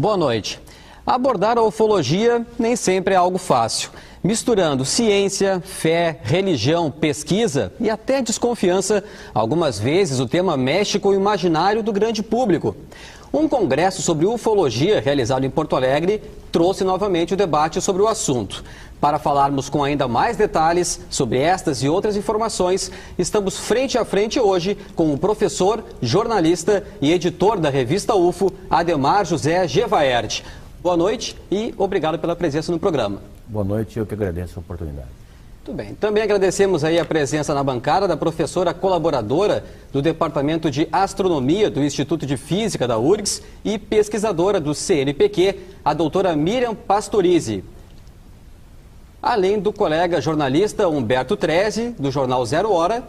Boa noite. Abordar a ufologia nem sempre é algo fácil. Misturando ciência, fé, religião, pesquisa e até desconfiança, algumas vezes o tema mexe com o imaginário do grande público. Um congresso sobre ufologia realizado em Porto Alegre trouxe novamente o debate sobre o assunto. Para falarmos com ainda mais detalhes sobre estas e outras informações, estamos frente a frente hoje com o professor, jornalista e editor da revista UFO, Ademar José Gevaert. Boa noite e obrigado pela presença no programa. Boa noite, eu que agradeço a oportunidade. Muito bem. Também agradecemos aí a presença na bancada da professora colaboradora do Departamento de Astronomia do Instituto de Física da URGS e pesquisadora do CNPq, a doutora Miriam Pastorizi. Além do colega jornalista Humberto Treze, do jornal Zero Hora,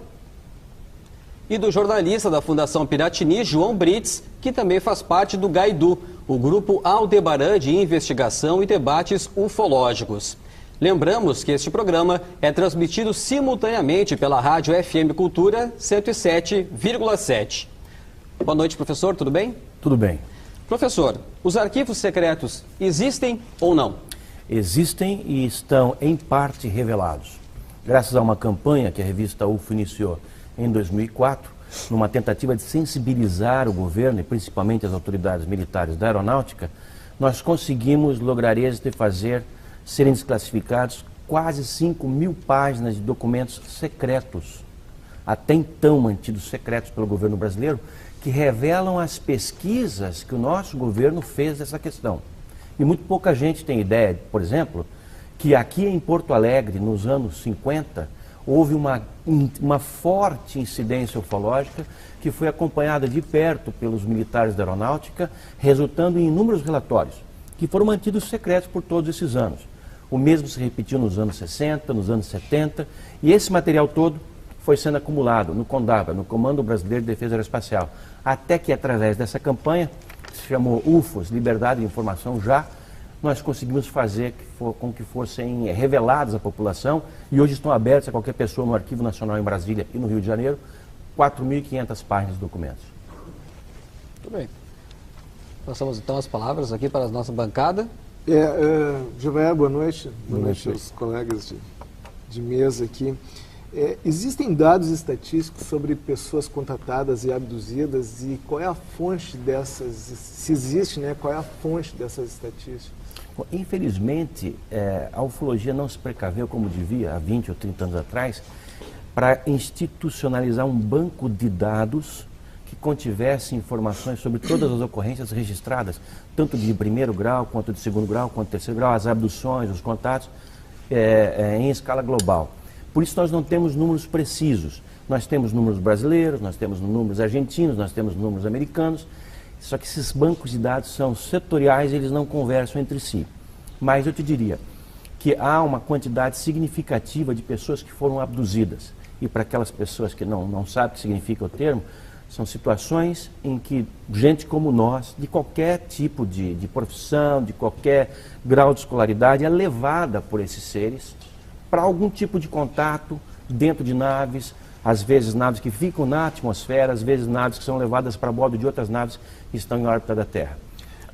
e do jornalista da Fundação Piratini, João Brits, que também faz parte do GAIDU, o Grupo Aldebaran de Investigação e Debates Ufológicos. Lembramos que este programa é transmitido simultaneamente pela Rádio FM Cultura 107,7. Boa noite, professor, tudo bem? Tudo bem. Professor, os arquivos secretos existem ou não? Existem e estão, em parte, revelados. Graças a uma campanha que a revista UFO iniciou em 2004, numa tentativa de sensibilizar o governo e principalmente as autoridades militares da aeronáutica, nós conseguimos lograr êxito de fazer serem desclassificados quase 5.000 páginas de documentos secretos, até então mantidos secretos pelo governo brasileiro, que revelam as pesquisas que o nosso governo fez dessa questão. E muito pouca gente tem ideia, por exemplo, que aqui em Porto Alegre, nos anos 50, houve uma forte incidência ufológica que foi acompanhada de perto pelos militares da aeronáutica, resultando em inúmeros relatórios, que foram mantidos secretos por todos esses anos. O mesmo se repetiu nos anos 60, nos anos 70, e esse material todo foi sendo acumulado no CONDABA, no Comando Brasileiro de Defesa Aeroespacial, até que através dessa campanha, que se chamou UFOS, Liberdade de Informação Já, nós conseguimos fazer com que fossem revelados à população, e hoje estão abertos a qualquer pessoa no Arquivo Nacional em Brasília e no Rio de Janeiro, 4.500 páginas de documentos. Muito bem. Passamos então as palavras aqui para a nossa bancada. Gevaert, boa noite. Boa noite aos colegas de mesa aqui. Existem dados estatísticos sobre pessoas contatadas e abduzidas, e qual é a fonte dessas, se existe, né, qual é a fonte dessas estatísticas? Bom, infelizmente, a ufologia não se precaveu como devia, há 20 ou 30 anos atrás, para institucionalizar um banco de dados que contivesse informações sobre todas as ocorrências registradas, tanto de primeiro grau, quanto de segundo grau, quanto de terceiro grau, as abduções, os contatos, em escala global. Por isso nós não temos números precisos. Nós temos números brasileiros, nós temos números argentinos, nós temos números americanos, só que esses bancos de dados são setoriais e eles não conversam entre si. Mas eu te diria que há uma quantidade significativa de pessoas que foram abduzidas. E para aquelas pessoas que não sabem o que significa o termo, são situações em que gente como nós, de qualquer tipo de profissão, de qualquer grau de escolaridade, é levada por esses seres para algum tipo de contato dentro de naves, às vezes naves que ficam na atmosfera, às vezes naves que são levadas para bordo de outras naves que estão em órbita da Terra.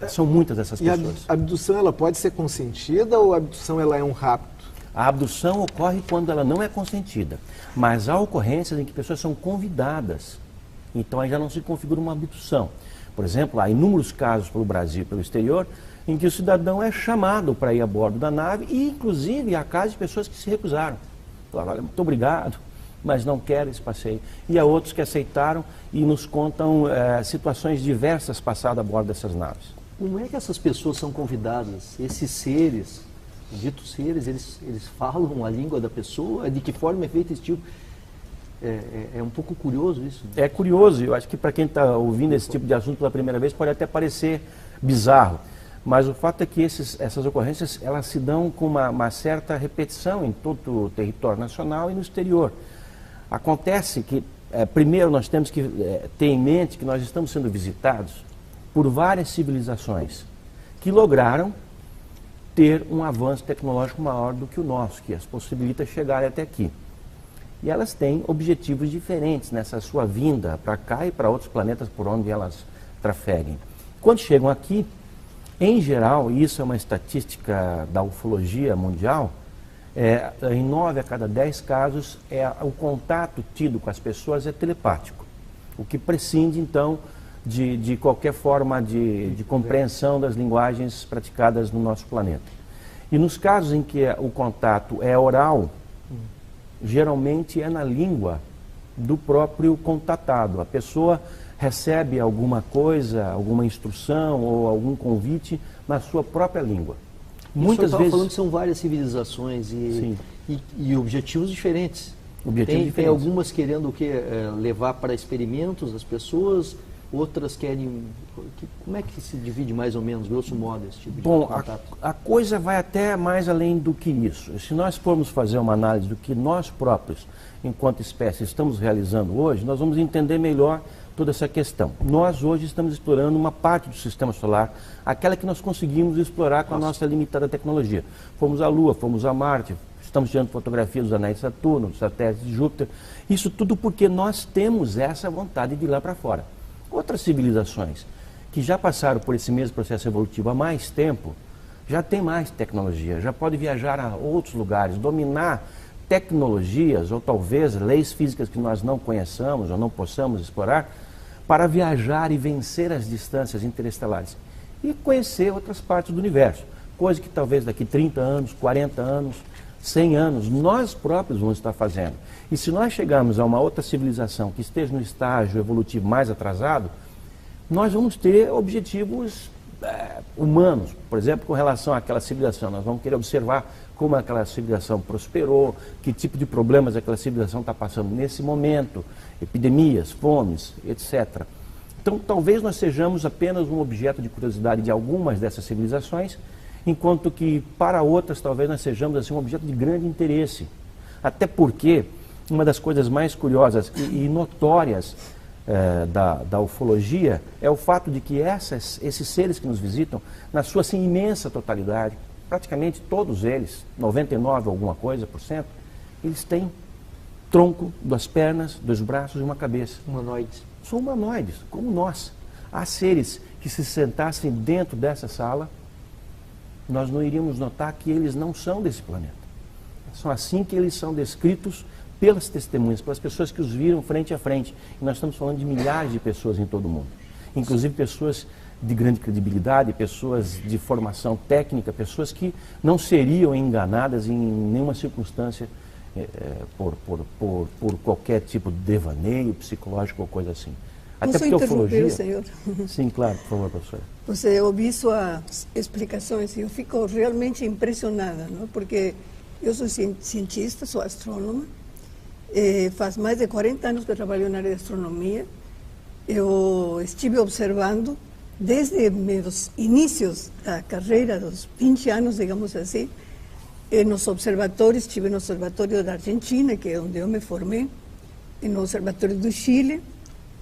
São muitas essas pessoas. E a abdução, ela pode ser consentida ou a abdução ela é um rapto? A abdução ocorre quando ela não é consentida, mas há ocorrências em que pessoas são convidadas. Então aí já não se configura uma abdução. Por exemplo, há inúmeros casos pelo Brasil e pelo exterior em que o cidadão é chamado para ir a bordo da nave e, inclusive, há casos de pessoas que se recusaram. Falaram, olha, muito obrigado, mas não quero esse passeio. E há outros que aceitaram e nos contam situações diversas passadas a bordo dessas naves. Como é que essas pessoas são convidadas? Esses seres, ditos seres, eles falam a língua da pessoa? De que forma é feito esse tipo? É um pouco curioso isso. É curioso, eu acho que para quem está ouvindo esse tipo de assunto pela primeira vez pode até parecer bizarro, mas o fato é que essas ocorrências elas se dão com uma certa repetição em todo o território nacional e no exterior. Acontece que, primeiro, nós temos que ter em mente que nós estamos sendo visitados por várias civilizações que lograram ter um avanço tecnológico maior do que o nosso, que as possibilita chegar até aqui. E elas têm objetivos diferentes nessa sua vinda para cá e para outros planetas por onde elas trafeguem. Quando chegam aqui, Em geral, e isso é uma estatística da ufologia mundial, em 9 a cada 10 casos, o contato tido com as pessoas é telepático, o que prescinde, então, de qualquer forma de compreensão das linguagens praticadas no nosso planeta. E nos casos em que o contato é oral, geralmente é na língua do próprio contatado. A pessoa recebe alguma coisa, alguma instrução ou algum convite na sua própria língua. Muitas vezes falando que são várias civilizações e objetivos diferentes. Tem algumas querendo o quê? Levar para experimentos as pessoas, outras querem... Como é que se divide mais ou menos, grosso modo, esse tipo de contato? A coisa vai até mais além do que isso. Se nós formos fazer uma análise do que nós próprios, enquanto espécie, estamos realizando hoje, nós vamos entender melhor toda essa questão. Nós hoje estamos explorando uma parte do sistema solar, aquela que nós conseguimos explorar com a nossa limitada tecnologia. Fomos à Lua, fomos a Marte, estamos tirando fotografias dos anéis de Saturno, dos satélites de Júpiter. Isso tudo porque nós temos essa vontade de ir lá para fora. Outras civilizações que já passaram por esse mesmo processo evolutivo há mais tempo, já tem mais tecnologia, já pode viajar a outros lugares, dominar tecnologias ou talvez leis físicas que nós não conheçamos ou não possamos explorar, para viajar e vencer as distâncias interestelares e conhecer outras partes do universo, coisa que talvez daqui 30 anos, 40 anos, 100 anos, nós próprios vamos estar fazendo. E se nós chegarmos a uma outra civilização que esteja no estágio evolutivo mais atrasado, nós vamos ter objetivos humanos, por exemplo, com relação àquela civilização. Nós vamos querer observar como aquela civilização prosperou, que tipo de problemas aquela civilização está passando nesse momento, epidemias, fomes, etc. Então, talvez nós sejamos apenas um objeto de curiosidade de algumas dessas civilizações, enquanto que para outras talvez nós sejamos assim, um objeto de grande interesse. Até porque uma das coisas mais curiosas e notórias da ufologia é o fato de que esses seres que nos visitam, na sua assim, imensa totalidade, praticamente todos eles, 99 alguma coisa por cento, eles têm tronco, 2 pernas, 2 braços e uma cabeça. Humanoides. São humanoides, como nós. Há seres que se sentassem dentro dessa sala, nós não iríamos notar que eles não são desse planeta. São assim que eles são descritos pelas testemunhas, pelas pessoas que os viram frente a frente. E nós estamos falando de milhares de pessoas em todo o mundo. Inclusive pessoas de grande credibilidade, pessoas de formação técnica, pessoas que não seriam enganadas em nenhuma circunstância por qualquer tipo de devaneio psicológico ou coisa assim. Até porque a ufologia... senhor? Sim, claro, por favor, professora. Você ouviu suas explicações e eu fico realmente impressionada, não? Porque eu sou cientista, sou astrônoma, faz mais de 40 anos que eu trabalho na área de astronomia. Eu estive observando desde meus inícios da carreira, dos 20 anos, digamos assim, nos observatórios, estive no Observatório da Argentina, que é onde eu me formei, no Observatório do Chile,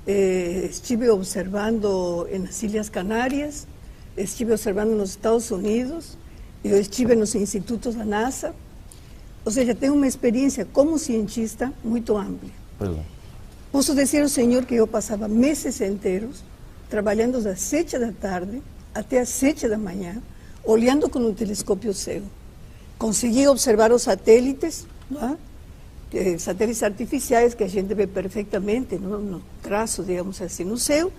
estive observando nas Ilhas Canárias, estive observando nos Estados Unidos, eu estive nos institutos da NASA, ou seja, tenho uma experiência como cientista muito ampla. Posso dizer ao senhor que eu passava meses inteiros trabalhando das 7 da tarde até as 7 da manhã, olhando com um telescópio cego. Consegui observar os satélites, não é? Satélites artificiais que a gente vê perfeitamente no traço, digamos assim, no céu,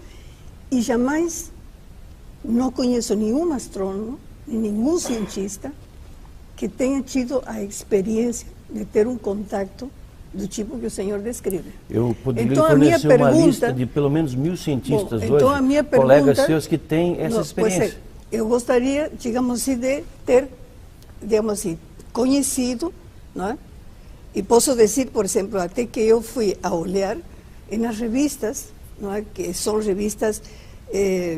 e jamais não conheço nenhum astrônomo, nenhum cientista que tenha tido a experiência de ter um contato do tipo que o senhor descreve. Eu poderia fornecer uma lista de pelo menos 1000 cientistas hoje, então a minha colegas seus que têm essa experiência. Eu gostaria, digamos assim, de ter, digamos assim, conhecido, não é? E posso dizer, por exemplo, até que eu fui a olhar nas revistas, não é? Que são revistas,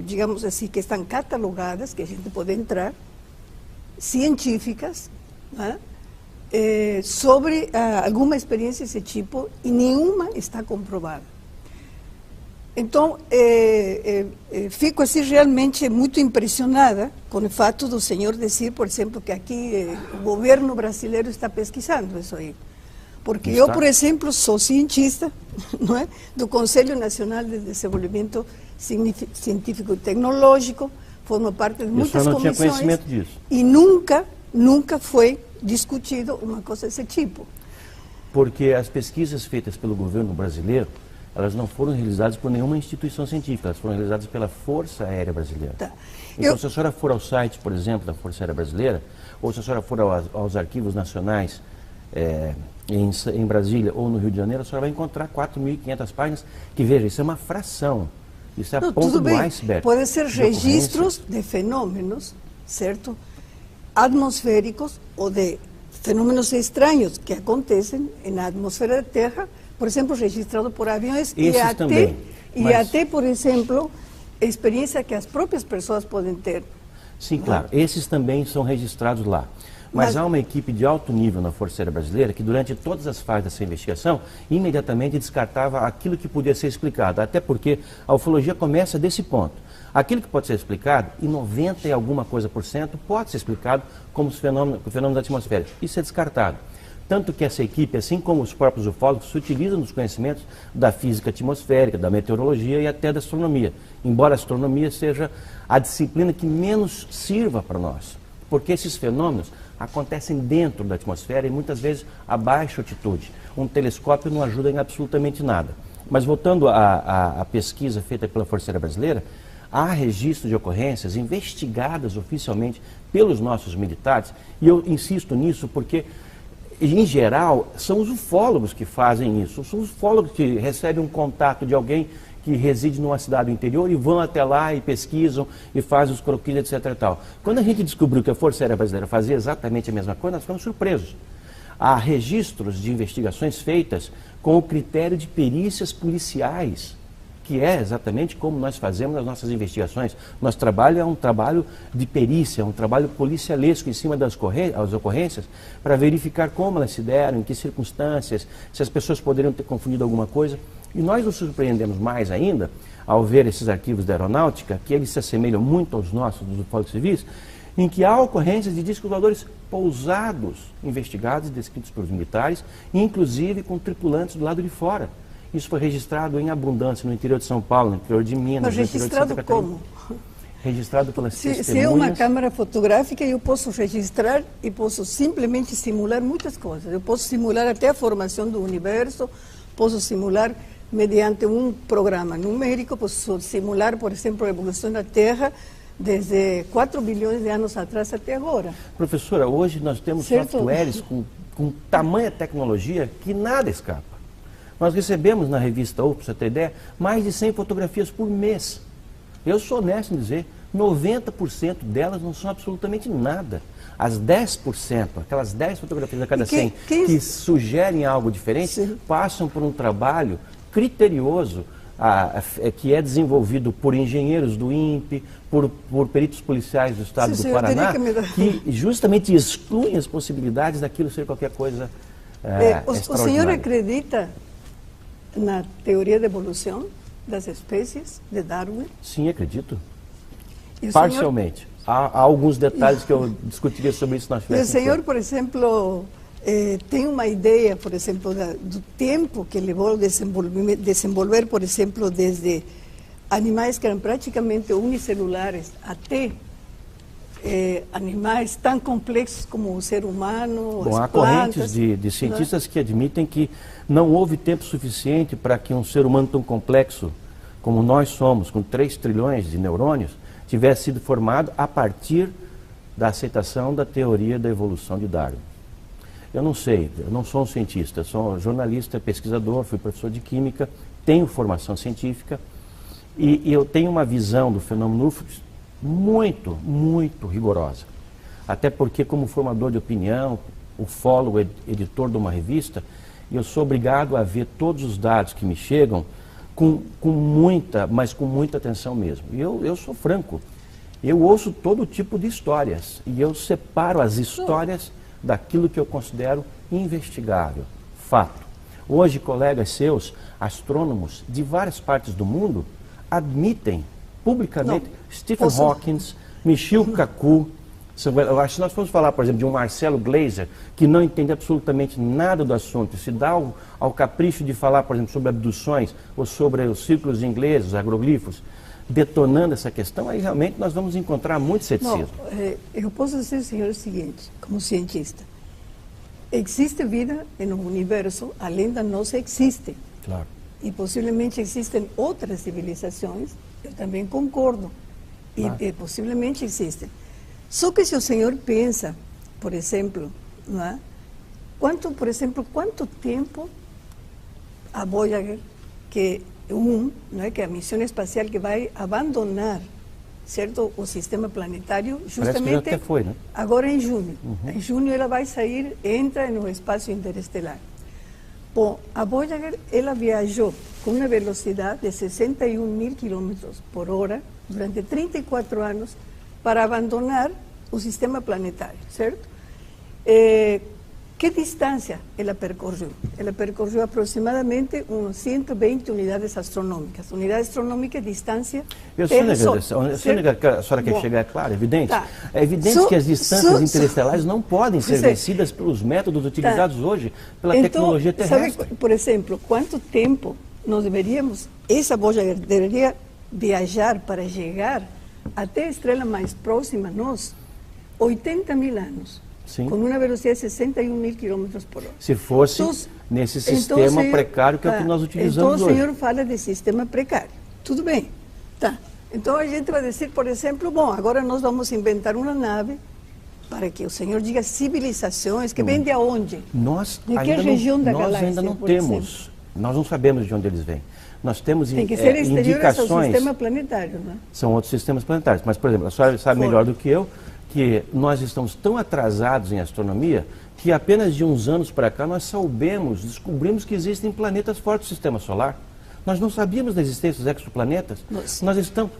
digamos assim, que estão catalogadas, que a gente pode entrar, científicas, não é? Sobre alguma experiência desse tipo, e nenhuma está comprovada. Então, fico assim realmente muito impressionada com o fato do senhor dizer, por exemplo, que aqui o governo brasileiro está pesquisando isso aí. Porque eu, por exemplo, sou cientista, não é? Do Conselho Nacional de Desenvolvimento Científico e Tecnológico, forma parte de muitas não comissões. Tinha conhecimento disso. E nunca foi discutido uma coisa desse tipo. Porque as pesquisas feitas pelo governo brasileiro, elas não foram realizadas por nenhuma instituição científica, elas foram realizadas pela Força Aérea Brasileira. Tá. Então, se a senhora for ao site, por exemplo, da Força Aérea Brasileira, ou se a senhora for aos arquivos nacionais em Brasília ou no Rio de Janeiro, a senhora vai encontrar 4.500 páginas, que, veja, isso é uma fração, isso é a ponta do iceberg. Pode ser registros de fenômenos, certo? Atmosféricos ou de fenômenos estranhos que acontecem na atmosfera da Terra, por exemplo, registrado por aviões até, por exemplo, experiência que as próprias pessoas podem ter. Sim, claro. Esses também são registrados lá. Mas há uma equipe de alto nível na Força Aérea Brasileira que, durante todas as fases dessa investigação, imediatamente descartava aquilo que podia ser explicado. Até porque a ufologia começa desse ponto. Aquilo que pode ser explicado, em 90 e alguma coisa por cento, pode ser explicado como os fenômenos da atmosfera. Isso é descartado. Tanto que essa equipe, assim como os próprios ufólogos, se utilizam dos conhecimentos da física atmosférica, da meteorologia e até da astronomia. Embora a astronomia seja a disciplina que menos sirva para nós. Porque esses fenômenos acontecem dentro da atmosfera e muitas vezes a baixa altitude. Um telescópio não ajuda em absolutamente nada. Mas voltando à pesquisa feita pela Força Aérea Brasileira, há registro de ocorrências investigadas oficialmente pelos nossos militares, e eu insisto nisso porque, em geral, são os ufólogos que fazem isso. São os ufólogos que recebem um contato de alguém que reside numa cidade do interior e vão até lá e pesquisam e fazem os croquis, etc. e tal. Quando a gente descobriu que a Força Aérea Brasileira fazia exatamente a mesma coisa, nós ficamos surpresos. Há registros de investigações feitas com o critério de perícias policiais, que é exatamente como nós fazemos as nossas investigações. Nosso trabalho é um trabalho de perícia, um trabalho policialesco em cima das ocorrências, para verificar como elas se deram, em que circunstâncias, se as pessoas poderiam ter confundido alguma coisa. E nós nos surpreendemos mais ainda, ao ver esses arquivos da aeronáutica, que eles se assemelham muito aos nossos, dos ufólogos civis, em que há ocorrências de discos voadores pousados, investigados e descritos pelos militares, inclusive com tripulantes do lado de fora. Isso foi registrado em abundância no interior de São Paulo, no interior de Minas, mas no interior de Santa Catarina. Registrado como? Registrado pelas testemunhas. Se é uma câmera fotográfica, eu posso registrar e posso simplesmente simular muitas coisas. Eu posso simular até a formação do universo, posso simular mediante um programa numérico, posso simular, por exemplo, a evolução da Terra desde 4 bilhões de anos atrás até agora. Professora, hoje nós temos softwares com tamanha tecnologia que nada escapa. Nós recebemos na revista UFO, para você ter ideia, mais de 100 fotografias por mês. Eu sou honesto em dizer, 90% delas não são absolutamente nada. As 10%, aquelas 10 fotografias a cada 100 que sugerem algo diferente, sim, passam por um trabalho criterioso que é desenvolvido por engenheiros do INPE, por peritos policiais do estado do Paraná, que justamente excluem as possibilidades daquilo ser qualquer coisa o senhor acredita na teoria da evolução das espécies de Darwin? Sim, acredito. Parcialmente. Há alguns detalhes que eu discutiria sobre isso nas festas. O senhor, por exemplo, tem uma ideia, por exemplo, do tempo que levou a desenvolver, por exemplo, desde animais que eram praticamente unicelulares até animais tão complexos como o ser humano, Bom, há correntes de cientistas que admitem que não houve tempo suficiente para que um ser humano tão complexo como nós somos, com 3 trilhões de neurônios, tivesse sido formado a partir da aceitação da teoria da evolução de Darwin. Eu não sei, eu não sou um cientista, sou jornalista, pesquisador, fui professor de química, tenho formação científica e eu tenho uma visão do fenômeno UFO muito, muito rigorosa. Até porque, como formador de opinião, ufólogo, editor de uma revista, eu sou obrigado a ver todos os dados que me chegam com muita atenção mesmo. E eu sou franco, eu ouço todo tipo de histórias e eu separo as histórias daquilo que eu considero investigável, fato. Hoje, colegas seus, astrônomos de várias partes do mundo, admitem publicamente Stephen Hawking, Michio Kaku. Eu acho que nós vamos falar, por exemplo, de um Marcelo Gleiser, que não entende absolutamente nada do assunto, se dá ao capricho de falar, por exemplo, sobre abduções ou sobre os círculos ingleses, os agroglifos, detonando essa questão, aí realmente nós vamos encontrar muito ceticismo. Eu posso dizer, senhor, o seguinte, como cientista. Existe vida no universo, além da nossa existe. Claro. E possivelmente existem outras civilizações, eu também concordo. Claro. E possivelmente existem. Só que se o senhor pensa, por exemplo, não é? Quanto tempo a Voyager, que não é, que é a missão espacial que vai abandonar, certo, o sistema planetário, justamente que já até foi, né? Agora em junho. Em junho ela vai sair, entra no espaço interestelar. Bom, a Voyager, ela viajou com uma velocidade de 61.000 quilômetros por hora durante 34 anos para abandonar o sistema planetário, certo? Que distância ela percorreu? Ela percorreu aproximadamente umas 120 unidades astronômicas. Unidade astronômica é distância pelo Sol. A senhora quer chegar, claro, é evidente. Tá. É evidente que as distâncias interestelares não podem ser vencidas pelos métodos utilizados hoje pela tecnologia terrestre. Sabe, por exemplo, quanto tempo nós essa Voyager deveria viajar para chegar até a estrela mais próxima a nós? 80.000 anos. Sim. Com uma velocidade de 61.000 quilômetros por hora. Se fosse nesse sistema precário que é o que nós utilizamos hoje. Então o senhor fala de sistema precário. Tudo bem. Tá. Então a gente vai dizer, por exemplo, bom, agora nós vamos inventar uma nave para que o senhor diga civilizações, que vem de aonde? De que região da galáxia? Nós ainda não temos. Nós não sabemos de onde eles vêm. Nós temos tem que ser indicações. Ao sistema planetário, né? São outros sistemas planetários. Mas, por exemplo, a senhora sabe melhor do que eu que nós estamos tão atrasados em astronomia que apenas de uns anos para cá nós descobrimos que existem planetas fora do sistema solar. Nós não sabíamos da existência dos exoplanetas.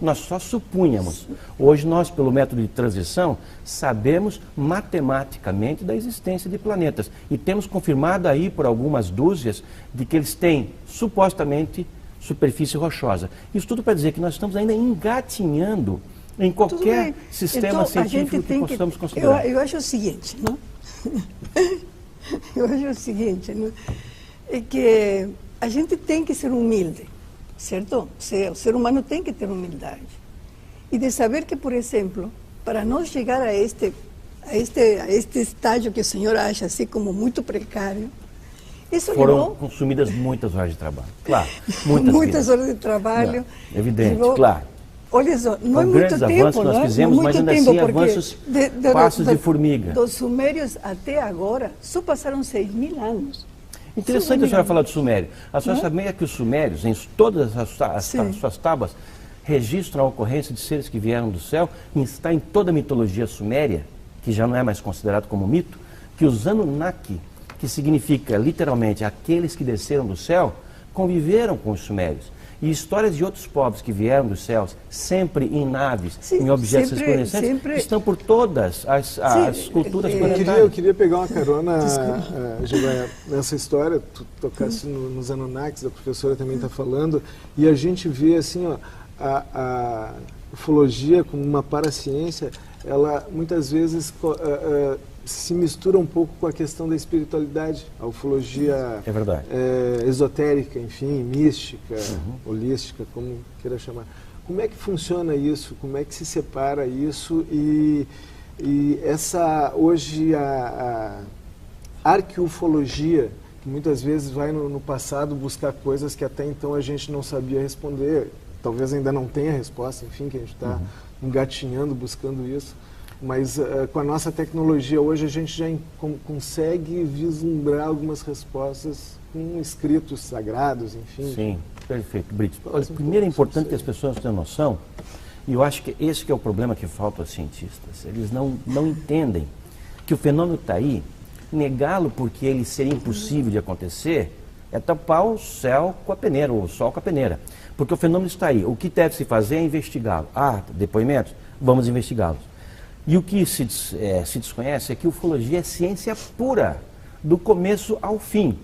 Nós só supunhamos. Hoje nós, pelo método de transição, sabemos matematicamente da existência de planetas. E temos confirmado aí por algumas dúzias de que eles têm, supostamente, superfície rochosa. Isso tudo para dizer que nós estamos ainda engatinhando em qualquer sistema científico que possamos considerar. Eu acho o seguinte, não? Eu acho o seguinte, não? É que a gente tem que ser humilde, certo? O ser humano tem que ter humildade. E de saber que, por exemplo, para nós chegar a este estágio que o senhor acha assim como muito precário, isso foram consumidas muitas horas de trabalho. Claro, muitas horas de trabalho. Não, evidente, claro. Olha só, não é muito grandes tempo, avanços que nós fizemos, mas ainda assim avanços passos de formiga. Dos sumérios até agora, só passaram 6.000 anos. Interessante a senhora falar do Sumério. A senhora sabia que os sumérios, em todas as suas tábuas, registram a ocorrência de seres que vieram do céu, e está em toda a mitologia suméria, que já não é mais considerado como mito, que os Anunnaki, que significa literalmente aqueles que desceram do céu, conviveram com os sumérios. E histórias de outros povos que vieram dos céus, sempre em naves, em objetos resplandecentes, estão por todas as culturas planetárias. Eu queria pegar uma carona, Givaia, nessa história, tu tocaste nos Anunnakis, a professora também está falando, e a gente vê assim, ó, a ufologia como uma paraciência, ela muitas vezes se mistura um pouco com a questão da espiritualidade, a ufologia esotérica, enfim, mística, holística, como queira chamar. Como é que funciona isso? Como é que se separa isso? E essa, hoje, a arqueufologia, que muitas vezes vai no passado buscar coisas que até então a gente não sabia responder, talvez ainda não tenha resposta, enfim, que a gente está engatinhando, buscando isso. Mas com a nossa tecnologia hoje a gente já consegue vislumbrar algumas respostas com escritos sagrados, enfim. Sim, perfeito, Brito. Primeiro é importante que as pessoas tenham noção, e eu acho que esse que é o problema que falta aos cientistas. Eles não entendem que o fenômeno está aí, negá-lo porque ele seria impossível de acontecer é tapar o céu com a peneira, ou o sol com a peneira. Porque o fenômeno está aí. O que deve se fazer é investigá-lo. Depoimentos? Vamos investigá-los. E o que se desconhece é que ufologia é ciência pura, do começo ao fim.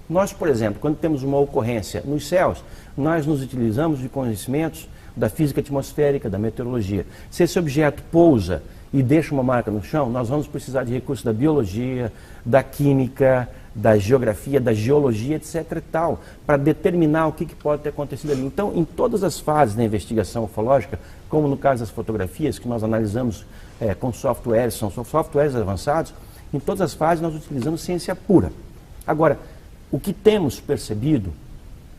Nós, por exemplo, quando temos uma ocorrência nos céus, nós nos utilizamos de conhecimentos da física atmosférica, da meteorologia. Se esse objeto pousa e deixa uma marca no chão, nós vamos precisar de recursos da biologia, da química, da geografia, da geologia, etc. e tal, para determinar o que pode ter acontecido ali. Então, em todas as fases da investigação ufológica, como no caso das fotografias, que nós analisamos com softwares, são softwares avançados, em todas as fases nós utilizamos ciência pura. Agora, o que temos percebido,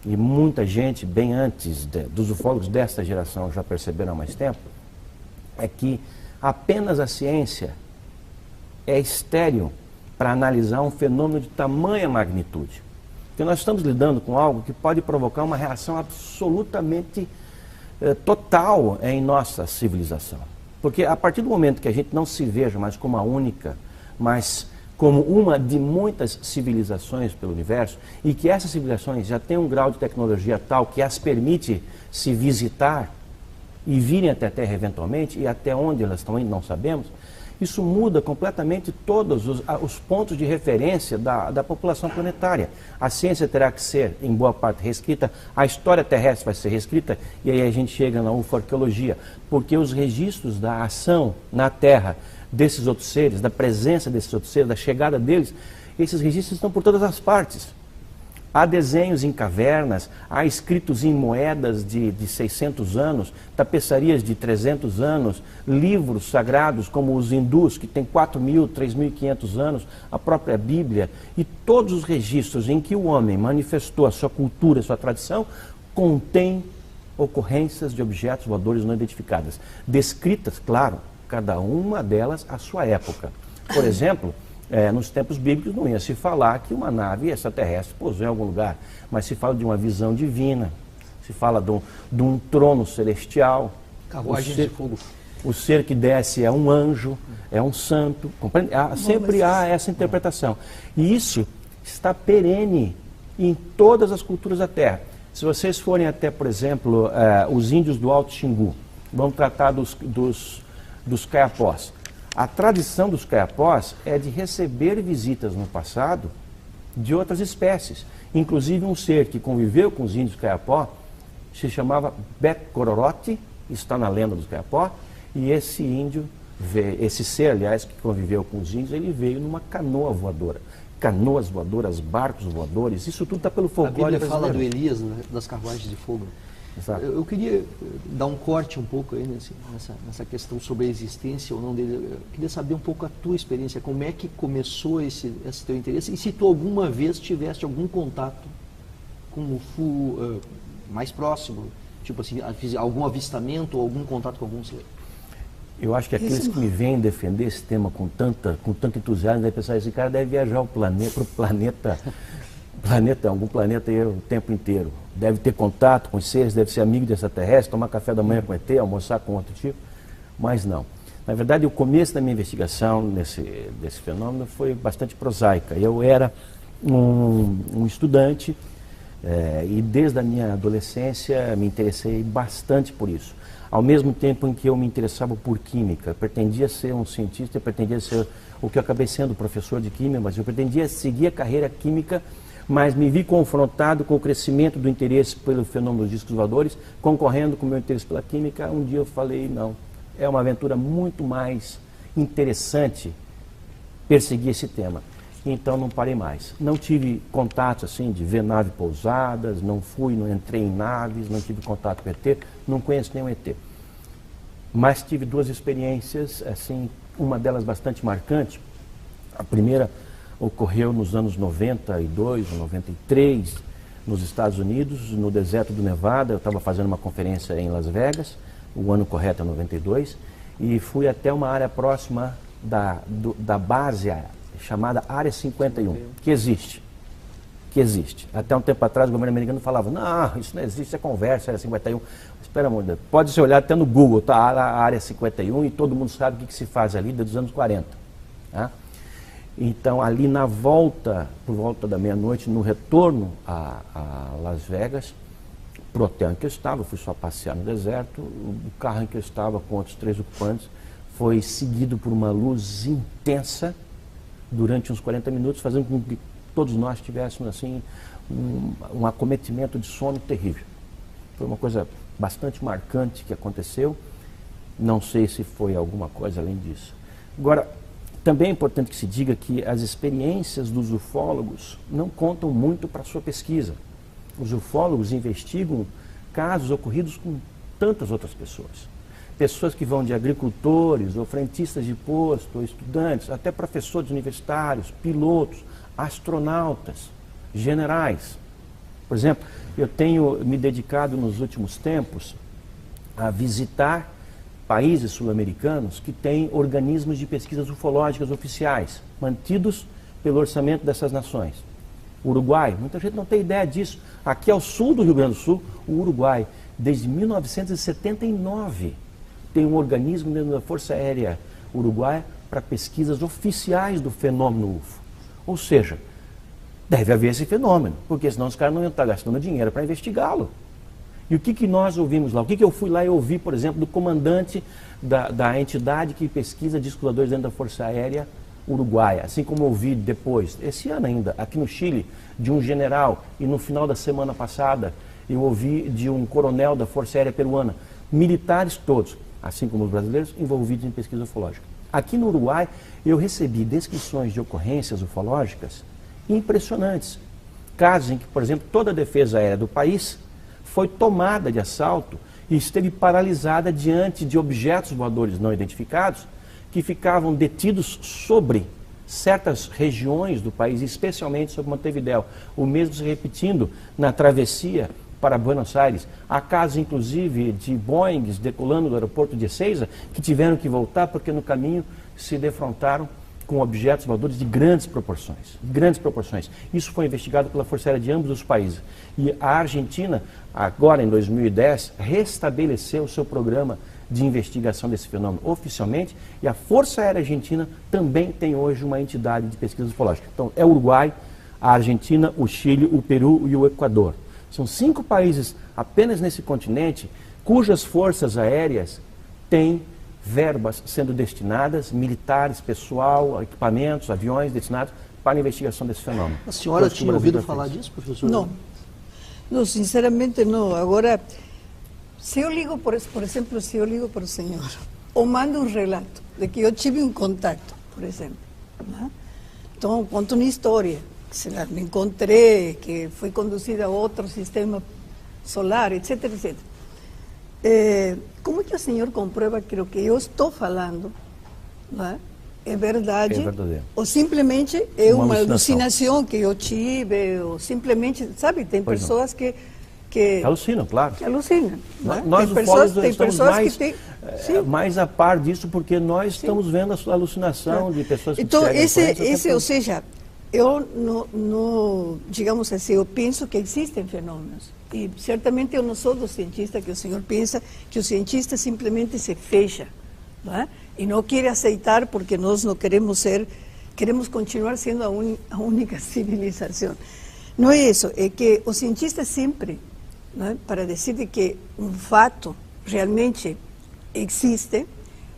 e muita gente, bem antes dos ufólogos desta geração já perceberam há mais tempo, é que apenas a ciência é estéril para analisar um fenômeno de tamanha magnitude. Porque nós estamos lidando com algo que pode provocar uma reação absolutamente total em nossa civilização. Porque a partir do momento que a gente não se veja mais como a única, mas como uma de muitas civilizações pelo universo, e que essas civilizações já têm um grau de tecnologia tal que as permite se visitar e virem até a Terra eventualmente, e até onde elas estão indo não sabemos, isso muda completamente todos os pontos de referência da população planetária. A ciência terá que ser, em boa parte, reescrita, a história terrestre vai ser reescrita, e aí a gente chega na ufoarqueologia, porque os registros da ação na Terra desses outros seres, da presença desses outros seres, da chegada deles, esses registros estão por todas as partes. Há desenhos em cavernas, há escritos em moedas de 600 anos, tapeçarias de 300 anos, livros sagrados como os hindus, que têm 4.000, 3.500 anos, a própria Bíblia, e todos os registros em que o homem manifestou a sua cultura, a sua tradição, contêm ocorrências de objetos voadores não identificadas, descritas, claro, cada uma delas à sua época. Por exemplo, nos tempos bíblicos não ia se falar que uma nave extraterrestre pousou em algum lugar, mas se fala de uma visão divina, se fala de um trono celestial. Carruagem de fogo. O ser que desce é um anjo, é um santo. Compreende? Sempre há essa interpretação. E isso está perene em todas as culturas da Terra. Se vocês forem até, por exemplo, os índios do Alto Xingu, vão tratar dos caiapós. A tradição dos caiapós é de receber visitas no passado de outras espécies. Inclusive um ser que conviveu com os índios caiapó se chamava Becororote, está na lenda dos caiapó, e esse índio, esse ser, aliás, que conviveu com os índios, ele veio numa canoa voadora. Canoas voadoras, barcos voadores, isso tudo está pelo folclore brasileiro. A Bíblia fala do Elias, né, das carruagens de fogo. Exato. Eu queria dar um corte um pouco aí nessa questão sobre a existência ou não dele. Eu queria saber um pouco a tua experiência, como é que começou esse teu interesse e se tu alguma vez tiveste algum contato com o UFO mais próximo, tipo assim, algum avistamento ou algum contato com algum ser. Eu acho que aqueles que me vêm defender esse tema com tanto entusiasmo, devem pensar, esse cara deve viajar para algum planeta aí o tempo inteiro. Deve ter contato com os seres, deve ser amigo de extraterrestre, tomar café da manhã com ET, almoçar com outro tipo, mas não. Na verdade, o começo da minha investigação desse fenômeno foi bastante prosaica. Eu era um estudante e desde a minha adolescência me interessei bastante por isso. Ao mesmo tempo em que eu me interessava por química, pretendia ser um cientista, pretendia ser o que eu acabei sendo, professor de química, mas eu pretendia seguir a carreira química, mas me vi confrontado com o crescimento do interesse pelo fenômeno dos discos voadores, concorrendo com o meu interesse pela química. Um dia eu falei, não, é uma aventura muito mais interessante perseguir esse tema. Então não parei mais. Não tive contato assim de ver naves pousadas, não entrei em naves, não tive contato com ET, não conheço nenhum ET. Mas tive duas experiências, assim, uma delas bastante marcante. A primeira ocorreu nos anos 92, 93, nos Estados Unidos, no deserto do Nevada. Eu estava fazendo uma conferência em Las Vegas, o ano correto é 92, e fui até uma área próxima da base chamada Área 51, que existe. Até um tempo atrás o governo americano falava, não, isso não existe, isso é conversa, Área 51. Espera um momento, pode ser olhado até no Google, tá, a Área 51, e todo mundo sabe o que se faz ali desde os anos 40. Tá? Então, ali por volta da meia-noite, no retorno a Las Vegas, pro hotel em que eu estava, fui só passear no deserto, o carro em que eu estava com outros 3 ocupantes foi seguido por uma luz intensa durante uns 40 minutos, fazendo com que todos nós tivéssemos assim um acometimento de sono terrível. Foi uma coisa bastante marcante que aconteceu, não sei se foi alguma coisa além disso. Agora, Também é importante que se diga que as experiências dos ufólogos não contam muito para a sua pesquisa. Os ufólogos investigam casos ocorridos com tantas outras pessoas. Pessoas que vão de agricultores, ou frentistas de posto, ou estudantes, até professores universitários, pilotos, astronautas, generais. Por exemplo, eu tenho me dedicado nos últimos tempos a visitar países sul-americanos que têm organismos de pesquisas ufológicas oficiais, mantidos pelo orçamento dessas nações. O Uruguai, muita gente não tem ideia disso. Aqui ao sul do Rio Grande do Sul, o Uruguai, desde 1979, tem um organismo dentro da Força Aérea Uruguaia para pesquisas oficiais do fenômeno UFO. Ou seja, deve haver esse fenômeno, porque senão os caras não iam estar gastando dinheiro para investigá-lo. E o que nós ouvimos lá? O que eu fui lá e ouvi, por exemplo, do comandante da entidade que pesquisa discos voadores dentro da Força Aérea Uruguaia, assim como ouvi depois, esse ano ainda, aqui no Chile, de um general, e no final da semana passada eu ouvi de um coronel da Força Aérea Peruana, militares todos, assim como os brasileiros, envolvidos em pesquisa ufológica. Aqui no Uruguai eu recebi descrições de ocorrências ufológicas impressionantes. Casos em que, por exemplo, toda a defesa aérea do país foi tomada de assalto e esteve paralisada diante de objetos voadores não identificados que ficavam detidos sobre certas regiões do país, especialmente sobre Montevidéu. O mesmo se repetindo na travessia para Buenos Aires. Há casos, inclusive, de Boeings decolando do aeroporto de Ezeiza que tiveram que voltar porque no caminho se defrontaram com objetos voadores de grandes proporções. Isso foi investigado pela Força Aérea de ambos os países. E a Argentina, agora em 2010, restabeleceu o seu programa de investigação desse fenômeno oficialmente, e a Força Aérea Argentina também tem hoje uma entidade de pesquisa ufológica. Então, é o Uruguai, a Argentina, o Chile, o Peru e o Equador. São 5 países apenas nesse continente cujas forças aéreas têm verbas sendo destinadas, militares, pessoal, equipamentos, aviões destinados para a investigação desse fenômeno. A senhora tinha ouvido falar disso, professor? Não, sinceramente não. Agora, se eu ligo, por exemplo, se eu ligo para o senhor, ou mando um relato de que eu tive um contato, por exemplo, né? Então, conto uma história, que se lá me encontrei, que fui conduzida a outro sistema solar, etc, etc. Como que o senhor comprueba que o que eu estou falando, né, é verdade? É verdadeiro. Ou simplesmente é uma alucinação que eu tive, ou simplesmente, sabe, tem pessoas que alucinam, claro. Que alucinam. Né? Nós, tem estamos mais a par disso, porque nós estamos vendo a alucinação de pessoas que então, ou seja, eu não, digamos assim, eu penso que existem fenômenos. E certamente eu não sou do cientista que o senhor pensa, que o cientista simplesmente se fecha, não é? E não quer aceitar porque nós não queremos queremos continuar sendo a única civilização. Não é isso, é que o cientista sempre, não é, para dizer que um fato realmente existe,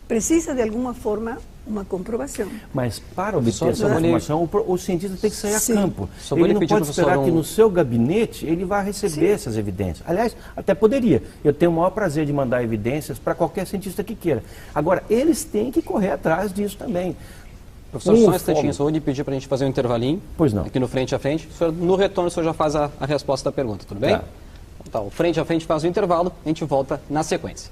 precisa de alguma forma uma comprovação. Mas para obter essa informação, o cientista tem que sair a campo. Ele não pode esperar que no seu gabinete ele vá receber essas evidências. Aliás, até poderia. Eu tenho o maior prazer de mandar evidências para qualquer cientista que queira. Agora, eles têm que correr atrás disso também. Professor, só um instantinho, só vou lhe pedir para a gente fazer um intervalinho. Pois não. Aqui no Frente a Frente. No retorno, o senhor já faz a resposta da pergunta, tudo bem? Tá. Então, o Frente a Frente faz o intervalo, a gente volta na sequência.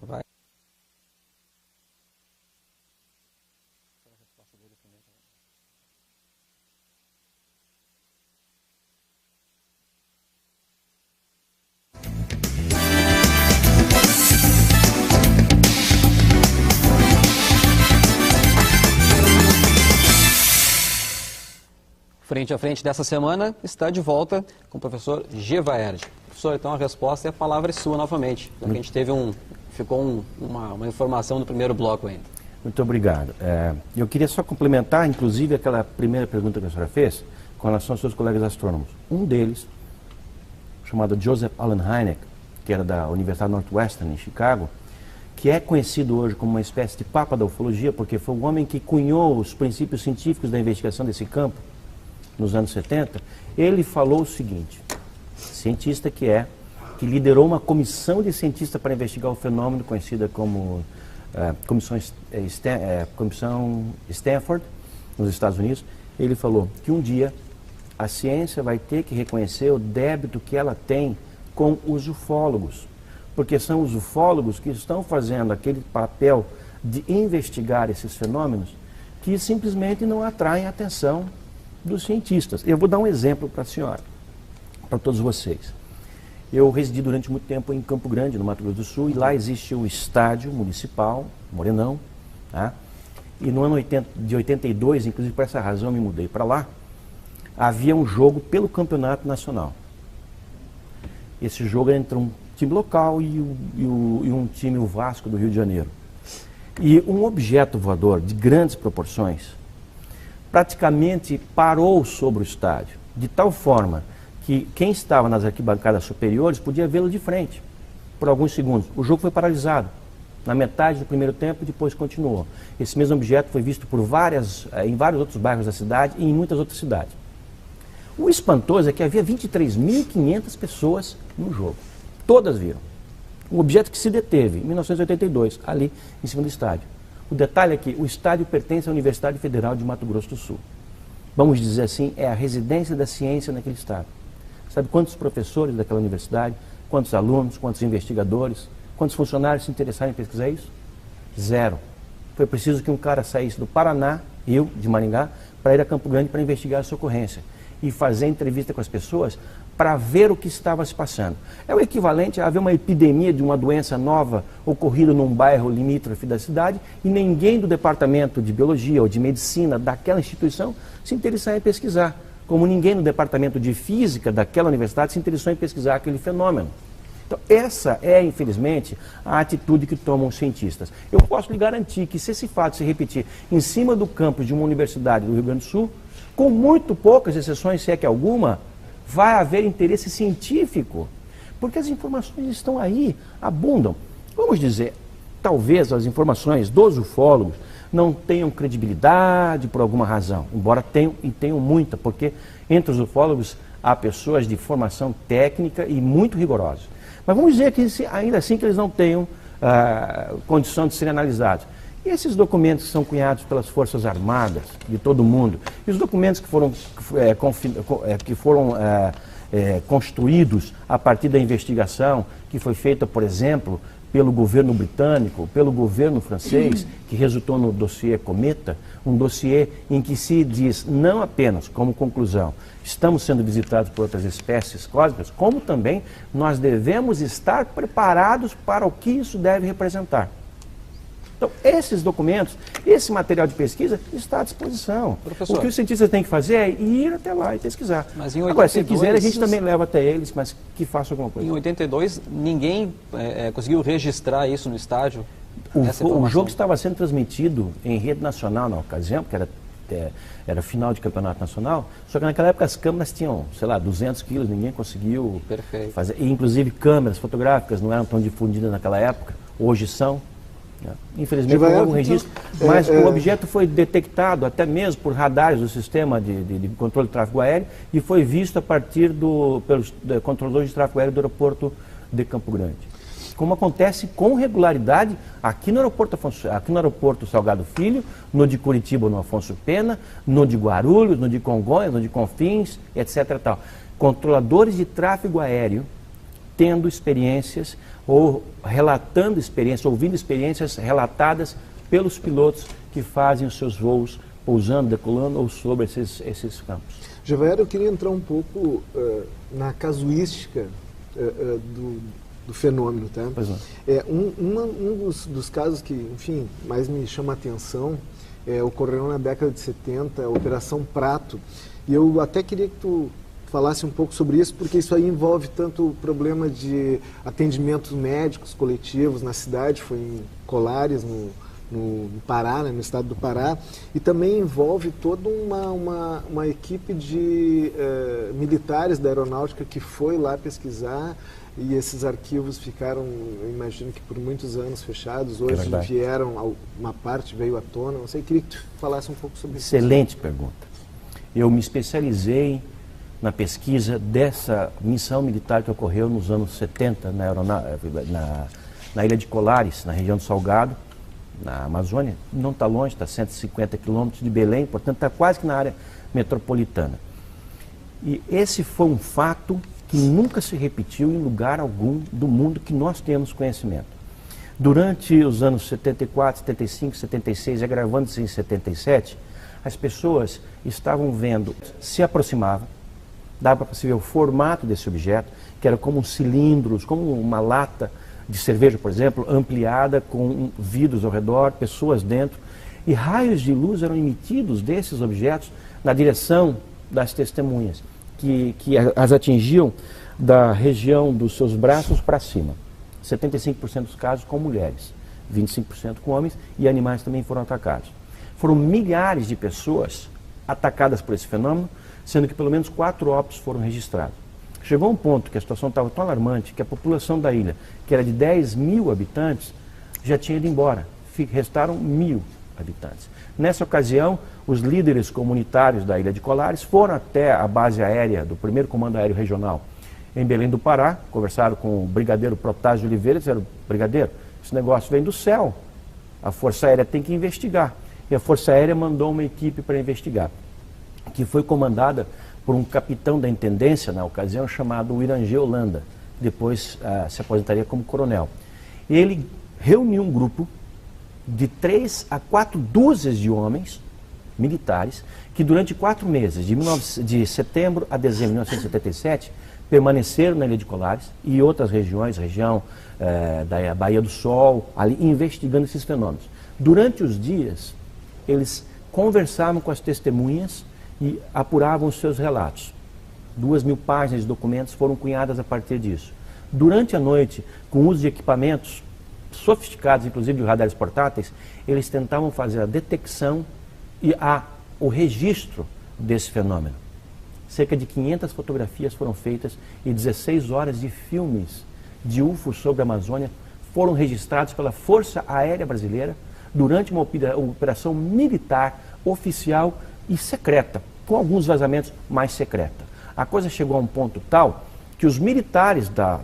Vai. Frente a Frente dessa semana está de volta com o professor Gevaerd. Professor, então a resposta e a palavra é sua novamente. A gente teve ficou uma informação no primeiro bloco ainda. Muito obrigado. Eu queria só complementar, inclusive, aquela primeira pergunta que a senhora fez com relação aos seus colegas astrônomos. Um deles, chamado Joseph Allen Hynek, que era da Universidade Northwestern, em Chicago, que é conhecido hoje como uma espécie de papa da ufologia, porque foi um homem que cunhou os princípios científicos da investigação desse campo, nos anos 70, ele falou o seguinte, cientista que liderou uma comissão de cientistas para investigar o fenômeno, conhecida como Comissão Stanford, nos Estados Unidos. Ele falou que um dia a ciência vai ter que reconhecer o débito que ela tem com os ufólogos, porque são os ufólogos que estão fazendo aquele papel de investigar esses fenômenos que simplesmente não atraem a atenção dos cientistas. Eu vou dar um exemplo para a senhora, para todos vocês. Eu residi durante muito tempo em Campo Grande, no Mato Grosso do Sul, e lá existe o estádio municipal, Morenão, tá? E no ano de 82, inclusive por essa razão eu me mudei para lá, havia um jogo pelo campeonato nacional. Esse jogo era entre um time local e um time, o Vasco do Rio de Janeiro. E um objeto voador de grandes proporções praticamente parou sobre o estádio, de tal forma que quem estava nas arquibancadas superiores podia vê-lo de frente, por alguns segundos. O jogo foi paralisado, na metade do primeiro tempo, e depois continuou. Esse mesmo objeto foi visto por em vários outros bairros da cidade e em muitas outras cidades. O espantoso é que havia 23.500 pessoas no jogo. Todas viram. Um objeto que se deteve em 1982, ali em cima do estádio. O detalhe é que o estádio pertence à Universidade Federal de Mato Grosso do Sul. Vamos dizer assim, é a residência da ciência naquele estado. Sabe quantos professores daquela universidade, quantos alunos, quantos investigadores, quantos funcionários se interessaram em pesquisar isso? Zero. Foi preciso que um cara saísse do Paraná, eu, de Maringá, para ir a Campo Grande para investigar essa ocorrência e fazer entrevista com as pessoas para ver o que estava se passando. É o equivalente a haver uma epidemia de uma doença nova ocorrida num bairro limítrofe da cidade e ninguém do departamento de biologia ou de medicina daquela instituição se interessar em pesquisar, como ninguém no departamento de física daquela universidade se interessou em pesquisar aquele fenômeno. Então, essa é, infelizmente, a atitude que tomam os cientistas. Eu posso lhe garantir que se esse fato se repetir em cima do campus de uma universidade do Rio Grande do Sul, com muito poucas exceções, se é que alguma, vai haver interesse científico, porque as informações estão aí, abundam. Vamos dizer, talvez as informações dos ufólogos não tenham credibilidade por alguma razão, embora tenham, e tenham muita, porque entre os ufólogos há pessoas de formação técnica e muito rigorosas. Mas vamos dizer que ainda assim que eles não tenham condição de serem analisados. E esses documentos que são cunhados pelas Forças Armadas de todo o mundo, e os documentos que foram construídos a partir da investigação que foi feita, por exemplo, pelo governo britânico, pelo governo francês, que resultou no dossiê Cometa, um dossiê em que se diz não apenas, como conclusão, estamos sendo visitados por outras espécies cósmicas, como também nós devemos estar preparados para o que isso deve representar. Então, esses documentos, esse material de pesquisa está à disposição. Professor, o que os cientistas têm que fazer é ir até lá e pesquisar. Mas em 82, agora, se quiser, a gente também leva até eles, mas que façam alguma coisa. Em 82, ninguém conseguiu registrar isso no estádio? O jogo estava sendo transmitido em rede nacional na ocasião, porque era final de campeonato nacional, só que naquela época as câmeras tinham, sei lá, 200 quilos, ninguém conseguiu fazer. E, inclusive, câmeras fotográficas não eram tão difundidas naquela época, hoje são. Infelizmente não houve um registro, mas o objeto foi detectado até mesmo por radares do sistema de controle de tráfego aéreo e foi visto a partir pelos controladores de tráfego aéreo do aeroporto de Campo Grande. Como acontece com regularidade aqui no aeroporto Salgado Filho, no de Curitiba, no Afonso Pena, no de Guarulhos, no de Congonhas, no de Confins, etc. Tal. Controladores de tráfego aéreo tendo experiências ou relatando experiências, ouvindo experiências relatadas pelos pilotos que fazem os seus voos pousando, decolando ou sobre esses campos. Gevaero, eu queria entrar um pouco na casuística do fenômeno, tá? Pois é. Um dos casos que, enfim, mais me chama a atenção ocorreu na década de 70, a Operação Prato, e eu até queria que tu falasse um pouco sobre isso, porque isso aí envolve tanto o problema de atendimentos médicos coletivos na cidade, foi em Colares, no Pará, né, no estado do Pará, e também envolve toda uma equipe de militares da aeronáutica que foi lá pesquisar, e esses arquivos ficaram, eu imagino que por muitos anos fechados, hoje vieram, uma parte veio à tona, não sei, queria que tu falasse um pouco sobre isso. Excelente pergunta. Eu me especializei na pesquisa dessa missão militar que ocorreu nos anos 70 na Ilha de Colares, na região do Salgado, na Amazônia. Não está longe, está a 150 quilômetros de Belém, portanto está quase que na área metropolitana. E esse foi um fato que nunca se repetiu em lugar algum do mundo que nós temos conhecimento. Durante os anos 74, 75, 76, agravando-se em 77, as pessoas estavam vendo, se aproximavam, dava para se ver o formato desse objeto, que era como cilindros, como uma lata de cerveja, por exemplo, ampliada com vidros ao redor, pessoas dentro, e raios de luz eram emitidos desses objetos na direção das testemunhas, que as atingiam da região dos seus braços para cima. 75% dos casos com mulheres, 25% com homens, e animais também foram atacados. Foram milhares de pessoas atacadas por esse fenômeno, sendo que pelo menos 4 óbitos foram registrados. Chegou um ponto que a situação estava tão alarmante que a população da ilha, que era de 10 mil habitantes, já tinha ido embora. Restaram 1.000 habitantes. Nessa ocasião, os líderes comunitários da Ilha de Colares foram até a base aérea do 1º Comando Aéreo Regional em Belém do Pará, conversaram com o brigadeiro Protásio de Oliveira e disseram: brigadeiro, esse negócio vem do céu, a Força Aérea tem que investigar. E a Força Aérea mandou uma equipe para investigar, que foi comandada por um capitão da intendência, na ocasião, chamado Irangê Holanda, depois se aposentaria como coronel. Ele reuniu um grupo de 3 a 4 dúzias de homens militares que durante 4 meses, de setembro a dezembro de 1977, permaneceram na Ilha de Colares e outras regiões, região da Baía do Sol, ali investigando esses fenômenos. Durante os dias, eles conversavam com as testemunhas e apuravam os seus relatos. 2.000 páginas de documentos foram cunhadas a partir disso. Durante a noite, com o uso de equipamentos sofisticados, inclusive de radares portáteis, eles tentavam fazer a detecção e o registro desse fenômeno. Cerca de 500 fotografias foram feitas e 16 horas de filmes de UFOs sobre a Amazônia foram registrados pela Força Aérea Brasileira durante uma operação militar, oficial e secreta, com alguns vazamentos mais secreta. A coisa chegou a um ponto tal que os militares da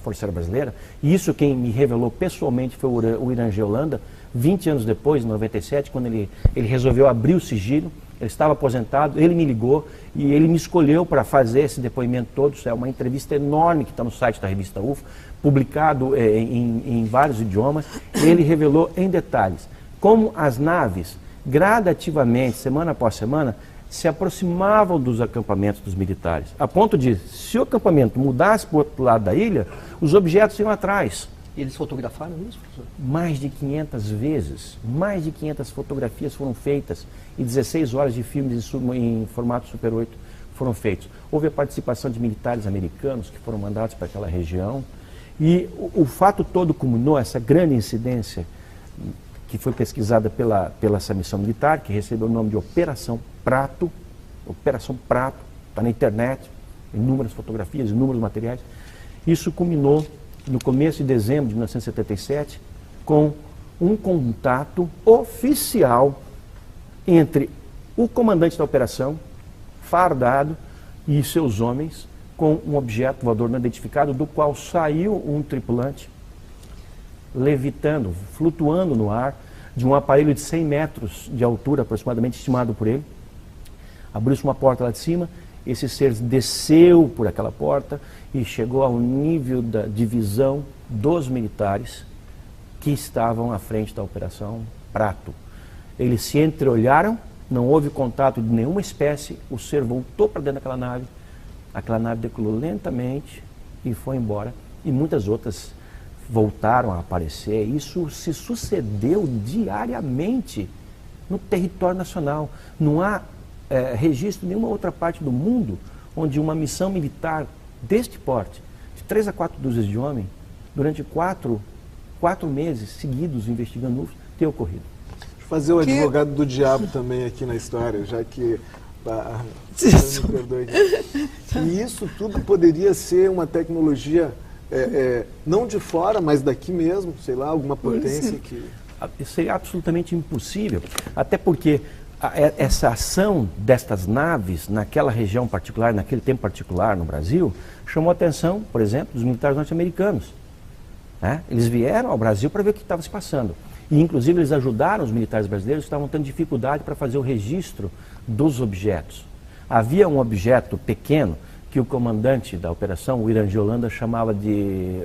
Força Aérea Brasileira, e isso quem me revelou pessoalmente foi o Irangê Holanda, 20 anos depois, em 97, quando ele resolveu abrir o sigilo, ele estava aposentado, ele me ligou e ele me escolheu para fazer esse depoimento todo. É uma entrevista enorme que está no site da revista UFO, publicado em vários idiomas. Ele revelou em detalhes como as naves, gradativamente, semana após semana, se aproximavam dos acampamentos dos militares, a ponto de, se o acampamento mudasse para o outro lado da ilha, os objetos iam atrás. E eles fotografaram isso, professor? Mais de 500 vezes, mais de 500 fotografias foram feitas e 16 horas de filmes em formato Super 8 foram feitos. Houve a participação de militares americanos que foram mandados para aquela região e o fato todo culminou, essa grande incidência que foi pesquisada pela essa missão militar, que recebeu o nome de Operação Prato, está na internet, inúmeras fotografias, inúmeros materiais. Isso culminou no começo de dezembro de 1977, com um contato oficial entre o comandante da operação, fardado, e seus homens, com um objeto voador não identificado, do qual saiu um tripulante, levitando, flutuando no ar, de um aparelho de 100 metros de altura, aproximadamente, estimado por ele. Abriu-se uma porta lá de cima, esse ser desceu por aquela porta e chegou ao nível da divisão dos militares que estavam à frente da Operação Prato. Eles se entreolharam, não houve contato de nenhuma espécie, o ser voltou para dentro daquela nave decolou lentamente e foi embora, e muitas outras voltaram a aparecer. Isso se sucedeu diariamente no território nacional. Não há registro em nenhuma outra parte do mundo onde uma missão militar deste porte, de 3 a 4 dúzias de homens, durante 4 meses seguidos investigando UFOs, ter ocorrido. Fazer o advogado do diabo também aqui na história, já que... me perdoe. E isso tudo poderia ser uma tecnologia, não de fora, mas daqui mesmo, sei lá, alguma potência que... Isso seria absolutamente impossível, até porque essa ação destas naves naquela região particular, naquele tempo particular no Brasil, chamou a atenção, por exemplo, dos militares norte-americanos. Né? Eles vieram ao Brasil para ver o que estava se passando. E, inclusive, eles ajudaram os militares brasileiros que estavam tendo dificuldade para fazer o registro dos objetos. Havia um objeto pequeno que o comandante da operação, o Irã de Holanda, chamava de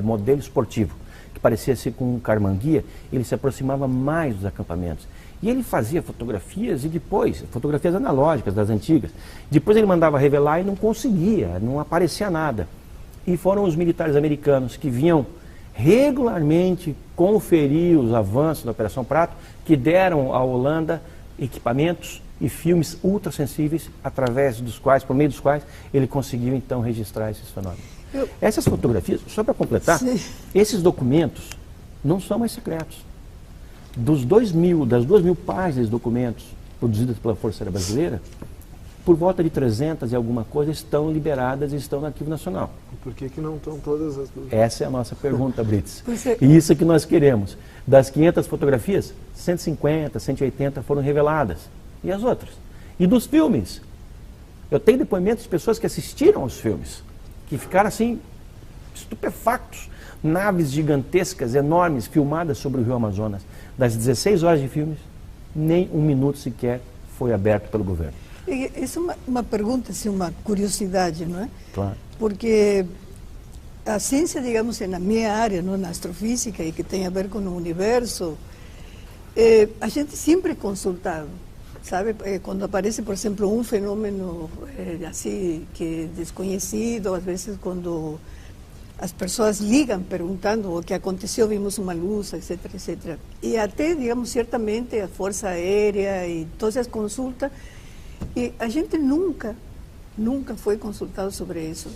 modelo esportivo, que parecia ser com um carmanguia, ele se aproximava mais dos acampamentos. E ele fazia fotografias e depois, fotografias analógicas das antigas, depois ele mandava revelar e não conseguia, não aparecia nada. E foram os militares americanos que vinham regularmente conferir os avanços da Operação Prato, que deram à Holanda equipamentos e filmes ultrassensíveis, através dos quais, por meio dos quais, ele conseguiu então registrar esses fenômenos. Essas fotografias, só para completar, esses documentos não são mais secretos. Das 2.000 páginas de documentos produzidas pela Força Aérea Brasileira, por volta de 300 e alguma coisa estão liberadas e estão no Arquivo Nacional. Por que não estão todas as duas? Essa é a nossa pergunta, Brits. E isso é que nós queremos. Das 500 fotografias, 150, 180 foram reveladas. E as outras? E dos filmes? Eu tenho depoimentos de pessoas que assistiram aos filmes, que ficaram assim, estupefactos. Naves gigantescas, enormes, filmadas sobre o Rio Amazonas. Das 16 horas de filmes, nem um minuto sequer foi aberto pelo governo. Isso é uma pergunta, assim, uma curiosidade, não é? Claro. Porque a ciência, digamos, na minha área, não, na astrofísica, e que tem a ver com o universo, a gente sempre é consultado, sabe? Quando aparece, por exemplo, um fenômeno assim, que é desconhecido, às vezes quando as pessoas ligam perguntando o que aconteceu, vimos uma luz, etc, etc. E até, digamos, certamente a Força Aérea e todas as consultas, e a gente nunca foi consultado sobre isso.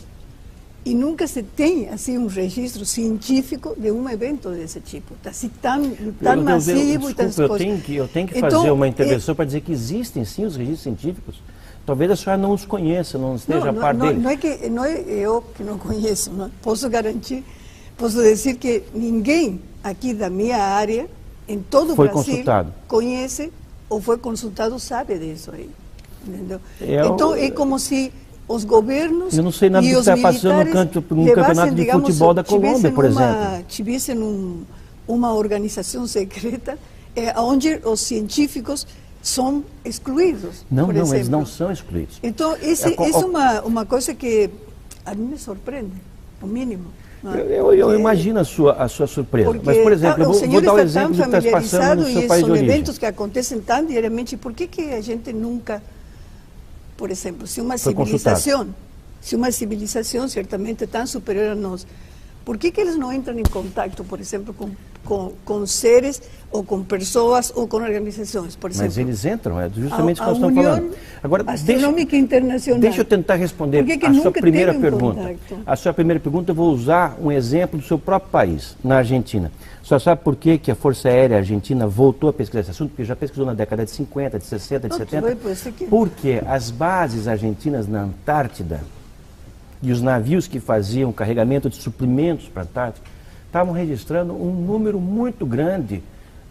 E nunca se tem assim um registro científico de um evento desse tipo, assim, tão massivo e tantas coisas. Eu tenho que fazer uma intervenção para dizer que existem sim os registros científicos. Talvez a senhora não os conheça, não esteja a par deles. Não é eu que não conheço, não. Posso garantir, posso dizer que ninguém aqui da minha área, em todo o Brasil, conhece ou foi consultado, sabe disso aí. Entendeu? Então é como se os governos eu não sei nada e do que os está passando no campeonato de futebol da Colômbia, por exemplo. Tivessem uma organização secreta onde os científicos são excluídos. Não, eles não são excluídos. Então, isso é uma coisa que a mim me surpreende, o mínimo. Eu imagino a sua surpresa. Porque, mas, por exemplo, eu vou dar o exemplo do que está passando no seu país de origem. São eventos que acontecem tão diariamente, por que a gente nunca, por exemplo, se uma civilização certamente tão superior a nós, por que eles não entram em contato, por exemplo, com seres ou com pessoas ou com organizações, por exemplo? Mas eles entram, é justamente o que nós estamos falando. Agora, Astronômica Internacional. Deixa eu tentar responder a sua primeira pergunta. A sua primeira pergunta, eu vou usar um exemplo do seu próprio país, na Argentina. Só sabe por que a Força Aérea Argentina voltou a pesquisar esse assunto? Porque já pesquisou na década de 50, de 60, de 70. Porque as bases argentinas na Antártida e os navios que faziam carregamento de suprimentos para a Antártida estavam registrando um número muito grande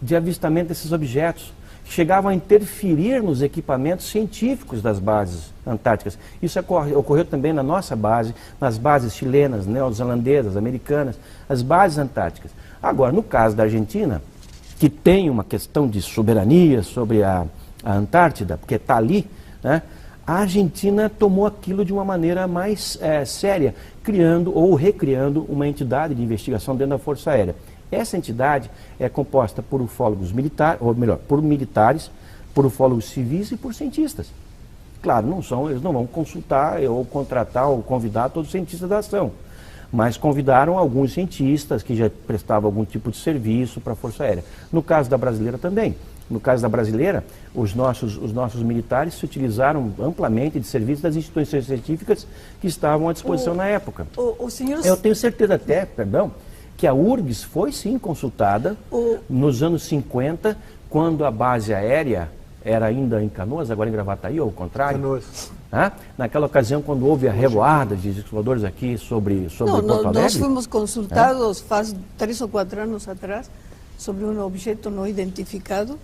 de avistamento desses objetos, que chegavam a interferir nos equipamentos científicos das bases antárticas. Isso ocorreu também na nossa base, nas bases chilenas, neozelandesas, americanas, as bases antárticas. Agora, no caso da Argentina, que tem uma questão de soberania sobre a Antártida, porque está ali, né? A Argentina tomou aquilo de uma maneira mais séria, criando ou recriando uma entidade de investigação dentro da Força Aérea. Essa entidade é composta por ufólogos militares, ou melhor, por militares, por ufólogos civis e por cientistas. Claro, eles não vão consultar ou contratar ou convidar todos os cientistas da ação, mas convidaram alguns cientistas que já prestavam algum tipo de serviço para a Força Aérea. No caso da brasileira também. No caso da brasileira, os nossos militares se utilizaram amplamente de serviços das instituições científicas que estavam à disposição na época. Eu tenho certeza até, que a URGS foi sim consultada nos anos 50, quando a base aérea era ainda em Canoas, agora em Gravataí, ou ao contrário. Canoas. Naquela ocasião, quando houve a revoada de exploradores aqui sobre Porto Alegre. Nós fomos consultados faz 3 ou 4 anos atrás sobre um objeto não identificado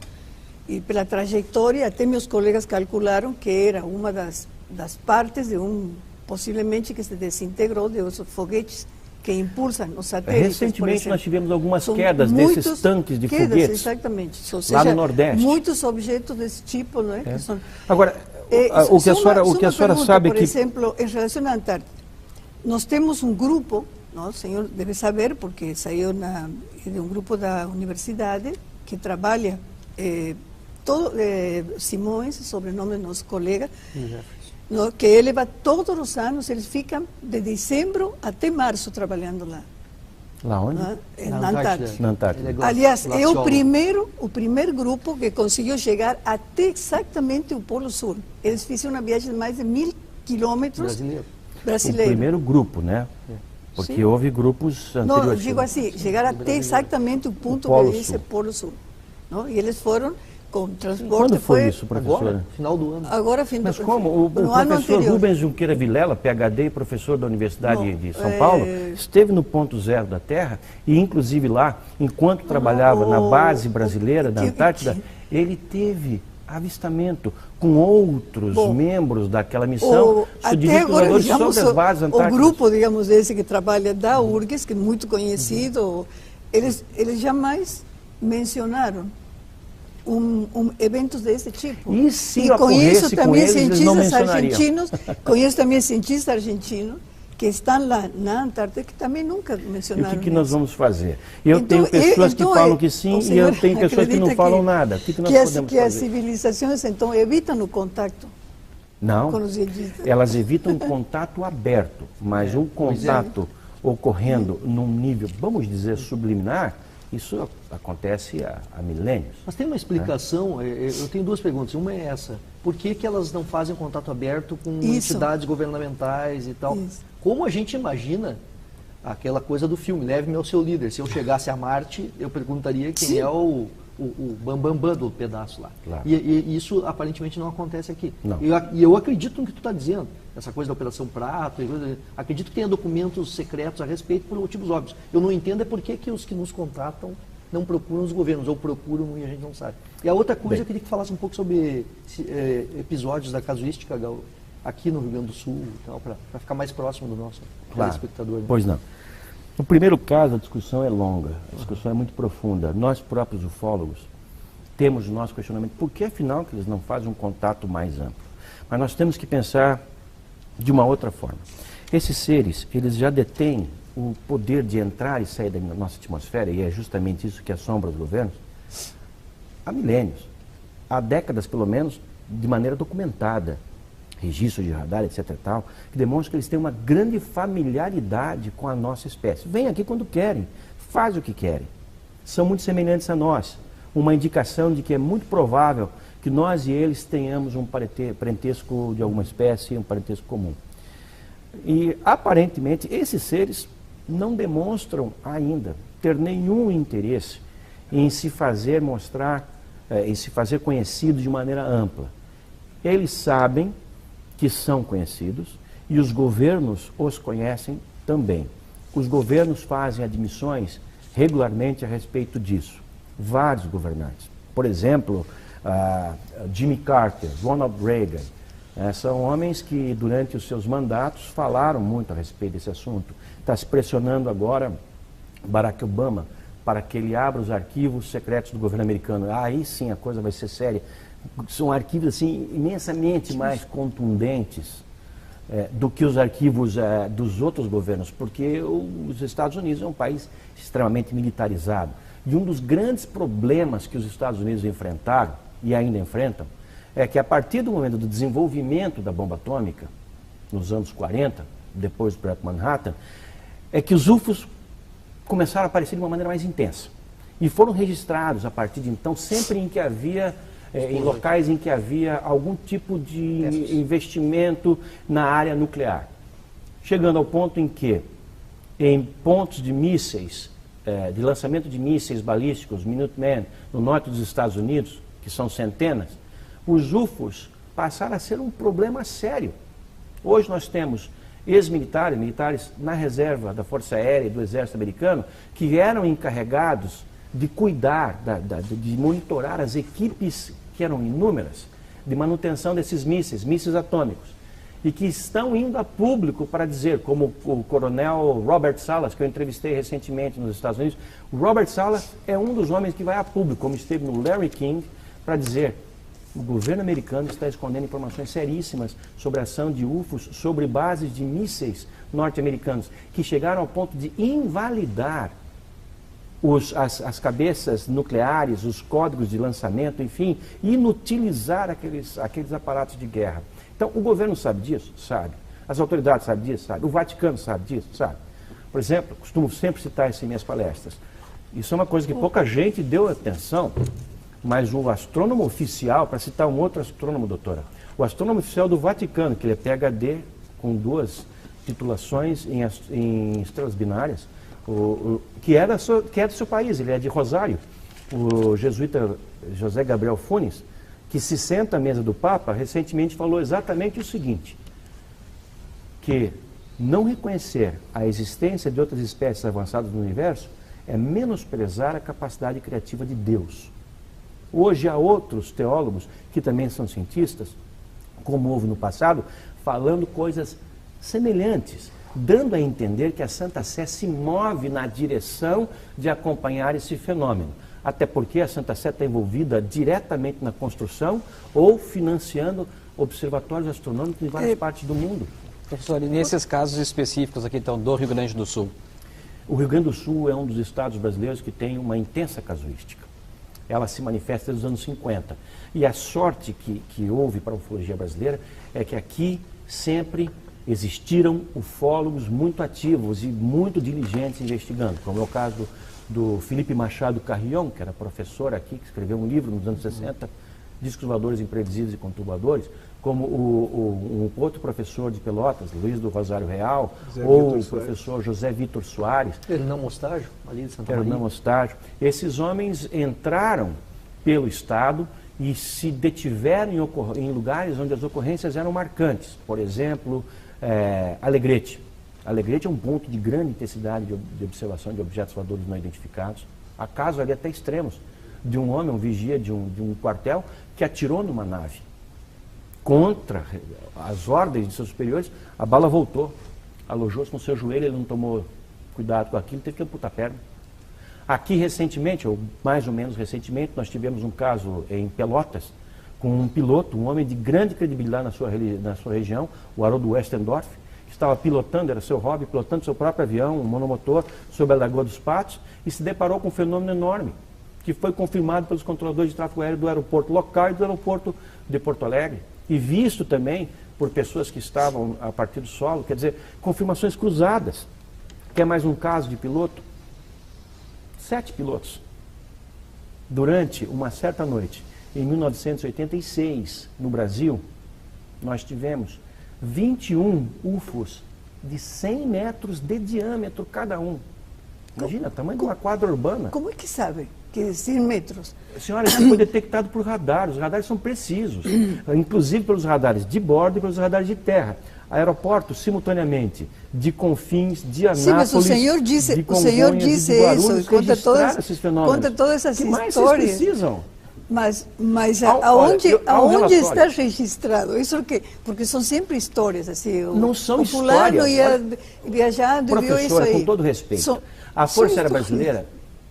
e pela trajetória, até meus colegas calcularam que era uma das partes de possivelmente que se desintegrou de os foguetes que impulsam os satélites. Recentemente nós tivemos algumas quedas desses tanques de foguetes. Exatamente. Ou seja, lá no Nordeste. Muitos objetos desse tipo, não é? Que são, agora, o que a senhora sabe por exemplo, em relação à Antártida, nós temos um grupo, o senhor deve saber, porque saiu de um grupo da universidade que trabalha, Simões, sobrenome do nosso colega, que ele vai todos os anos, eles ficam de dezembro até março trabalhando lá. Lá onde? Na Antártida. Na Antártida. Aliás, é o primeiro grupo que conseguiu chegar até exatamente o Polo Sul. Eles fizeram uma viagem de mais de 1000 quilômetros. Brasileiro. O primeiro grupo, né? Porque sim, houve grupos anteriores. Não, digo assim, chegar até exatamente o ponto que diz Polo Sul. Não? E eles foram com transporte. Quando foi isso, professora? Agora, final do ano. Agora, fim do ano. Mas como? O professor Rubens Junqueira Vilela, PhD e professor da Universidade de São Paulo, esteve no ponto zero da Terra e, inclusive lá, enquanto trabalhava na base brasileira da Antártida, ele teve avistamento com outros membros daquela missão até agora, digamos, sobre as bases antárticas. O grupo, digamos, esse que trabalha da URGS, que é muito conhecido, eles jamais mencionaram eventos desse tipo. E se conheço também cientistas argentinos, conheço também cientistas argentinos que estão lá na Antártida que também nunca mencionaram. E o que nós vamos fazer? Eu tenho pessoas que falam que sim e eu tenho pessoas que não falam nada. O que nós podemos fazer? Que as civilizações, então, evitam o contato. Não, elas evitam um contato aberto, mas um contato ocorrendo num nível, vamos dizer, subliminar, isso acontece há milênios. Mas tem uma explicação, eu tenho 2 perguntas. Uma é essa, por que elas não fazem contato aberto com entidades governamentais e tal? Isso. Como a gente imagina aquela coisa do filme, Leve-me ao seu líder. Se eu chegasse a Marte, eu perguntaria quem é o bambambam do pedaço lá. Claro. E isso aparentemente não acontece aqui. Não. E eu acredito no que tu está dizendo, essa coisa da Operação Prato, acredito que tenha documentos secretos a respeito por motivos óbvios. Eu não entendo por que os que nos contratam não procuram os governos, ou procuram e a gente não sabe. E a outra coisa, eu queria que falasse um pouco sobre episódios da casuística aqui no Rio Grande do Sul, para ficar mais próximo do nosso telespectador. Né? Pois não. No primeiro caso, a discussão é longa, a discussão é muito profunda. Nós próprios ufólogos temos o nosso questionamento, por que afinal que eles não fazem um contato mais amplo? Mas nós temos que pensar de uma outra forma. Esses seres, eles já detêm o poder de entrar e sair da nossa atmosfera, e é justamente isso que assombra os governos, há milênios, há décadas pelo menos, de maneira documentada. Registros de radar, etc. e tal, que demonstram que eles têm uma grande familiaridade com a nossa espécie. Vêm aqui quando querem, fazem o que querem. São muito semelhantes a nós. Uma indicação de que é muito provável que nós e eles tenhamos um parentesco de alguma espécie, um parentesco comum. E, aparentemente, esses seres não demonstram ainda ter nenhum interesse em se fazer mostrar, em se fazer conhecido de maneira ampla. Eles sabem que são conhecidos e os governos os conhecem também. Os governos fazem admissões regularmente a respeito disso. Vários governantes. Por exemplo, Jimmy Carter, Ronald Reagan, são homens que durante os seus mandatos falaram muito a respeito desse assunto. Está se pressionando agora Barack Obama para que ele abra os arquivos secretos do governo americano. Aí sim a coisa vai ser séria. São arquivos assim, imensamente mais contundentes do que os arquivos dos outros governos, porque os Estados Unidos é um país extremamente militarizado. E um dos grandes problemas que os Estados Unidos enfrentaram, e ainda enfrentam, é que a partir do momento do desenvolvimento da bomba atômica, nos anos 40, depois do Projeto Manhattan, é que os UFOs começaram a aparecer de uma maneira mais intensa. E foram registrados, a partir de então, sempre em que havia... em locais em que havia algum tipo de investimento na área nuclear. Chegando ao ponto em que, em pontos de mísseis de lançamento de mísseis balísticos, Minuteman, no norte dos Estados Unidos, que são centenas, os UFOs passaram a ser um problema sério. Hoje nós temos ex-militares, militares na reserva da Força Aérea e do Exército Americano, que eram encarregados de cuidar, de monitorar as equipes, que eram inúmeras, de manutenção desses mísseis atômicos, e que estão indo a público para dizer, como o coronel Robert Salas, que eu entrevistei recentemente nos Estados Unidos. O Robert Salas é um dos homens que vai a público, como esteve no Larry King, para dizer: o governo americano está escondendo informações seríssimas sobre a ação de UFOs, sobre bases de mísseis norte-americanos, que chegaram ao ponto de invalidar as cabeças nucleares, os códigos de lançamento, enfim, inutilizar aqueles aparatos de guerra. Então, o governo sabe disso? Sabe. As autoridades sabem disso? Sabe. O Vaticano sabe disso? Sabe. Por exemplo, costumo sempre citar isso em minhas palestras. Isso é uma coisa que pouca gente deu atenção, mas o astrônomo oficial, para citar um outro astrônomo, doutora, o astrônomo oficial do Vaticano, que ele é PhD, com 2 titulações em estrelas binárias, que é do seu país, ele é de Rosário, o jesuíta José Gabriel Funes, que se senta à mesa do Papa, recentemente falou exatamente o seguinte: que não reconhecer a existência de outras espécies avançadas no universo é menosprezar a capacidade criativa de Deus. Hoje há outros teólogos, que também são cientistas, como houve no passado, falando coisas semelhantes, dando a entender que a Santa Sé se move na direção de acompanhar esse fenômeno. Até porque a Santa Sé está envolvida diretamente na construção ou financiando observatórios astronômicos em várias partes do mundo. Professor, e nesses casos específicos aqui, então, do Rio Grande do Sul? O Rio Grande do Sul é um dos estados brasileiros que tem uma intensa casuística. Ela se manifesta desde os anos 50. E a sorte que houve para a ufologia brasileira é que aqui sempre existiram ufólogos muito ativos e muito diligentes investigando, como é o caso do Felipe Machado Carrion, que era professor aqui, que escreveu um livro nos anos 60, Discos Voadores Imprevisíveis e Conturbadores, como um outro professor de Pelotas, Luiz do Rosário Real, ou o professor José Vitor Soares. Hernão Mostágio, ali de Santa Maria. Hernão Mostágio. Esses homens entraram pelo Estado e se detiveram em lugares onde as ocorrências eram marcantes. Por exemplo, Alegrete. Alegrete é um ponto de grande intensidade de observação de objetos voadores não identificados. Há casos ali até extremos de um homem, um vigia de um quartel, que atirou numa nave. Contra as ordens de seus superiores, a bala voltou, alojou-se no seu joelho, ele não tomou cuidado com aquilo, teve que amputar a perna. Aqui recentemente, ou mais ou menos recentemente, nós tivemos um caso em Pelotas, com um piloto, um homem de grande credibilidade na sua região, o Haroldo Westendorf, que estava pilotando, era seu hobby, pilotando seu próprio avião, um monomotor, sobre a Lagoa dos Patos, e se deparou com um fenômeno enorme, que foi confirmado pelos controladores de tráfego aéreo do aeroporto local e do aeroporto de Porto Alegre, e visto também por pessoas que estavam a partir do solo, quer dizer, confirmações cruzadas. Quer mais um caso de piloto? 7 pilotos. Durante uma certa noite, em 1986, no Brasil, nós tivemos 21 UFOs de 100 metros de diâmetro cada um. Imagina, o tamanho de uma quadra urbana. Como é que sabe que 100 metros? Senhora, isso foi detectado por radares. Os radares são precisos, inclusive pelos radares de bordo e pelos radares de terra. Aeroportos, simultaneamente, de Confins, de Anápolis, sim, mas o senhor disse isso, e conta todas essas que mais histórias. Vocês precisam? Mas aonde está registrado? Isso porque são sempre histórias assim. Não são o fulano histórias. ia viajando e viu isso aí. Com todo respeito, a Força Aérea Brasileira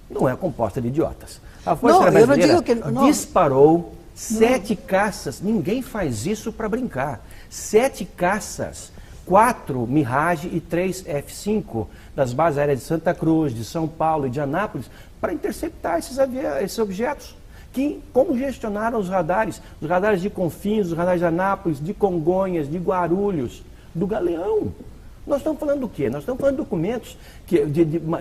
não é composta de idiotas. A Força Aérea Brasileira disparou 7 caças. Ninguém faz isso para brincar. 7 caças, 4 Mirage e 3 F-5 das bases aéreas de Santa Cruz, de São Paulo e de Anápolis para interceptar esses objetos. Que congestionaram os radares de Confins, os radares de Anápolis, de Congonhas, de Guarulhos, do Galeão. Nós estamos falando do quê? Nós estamos falando de documentos,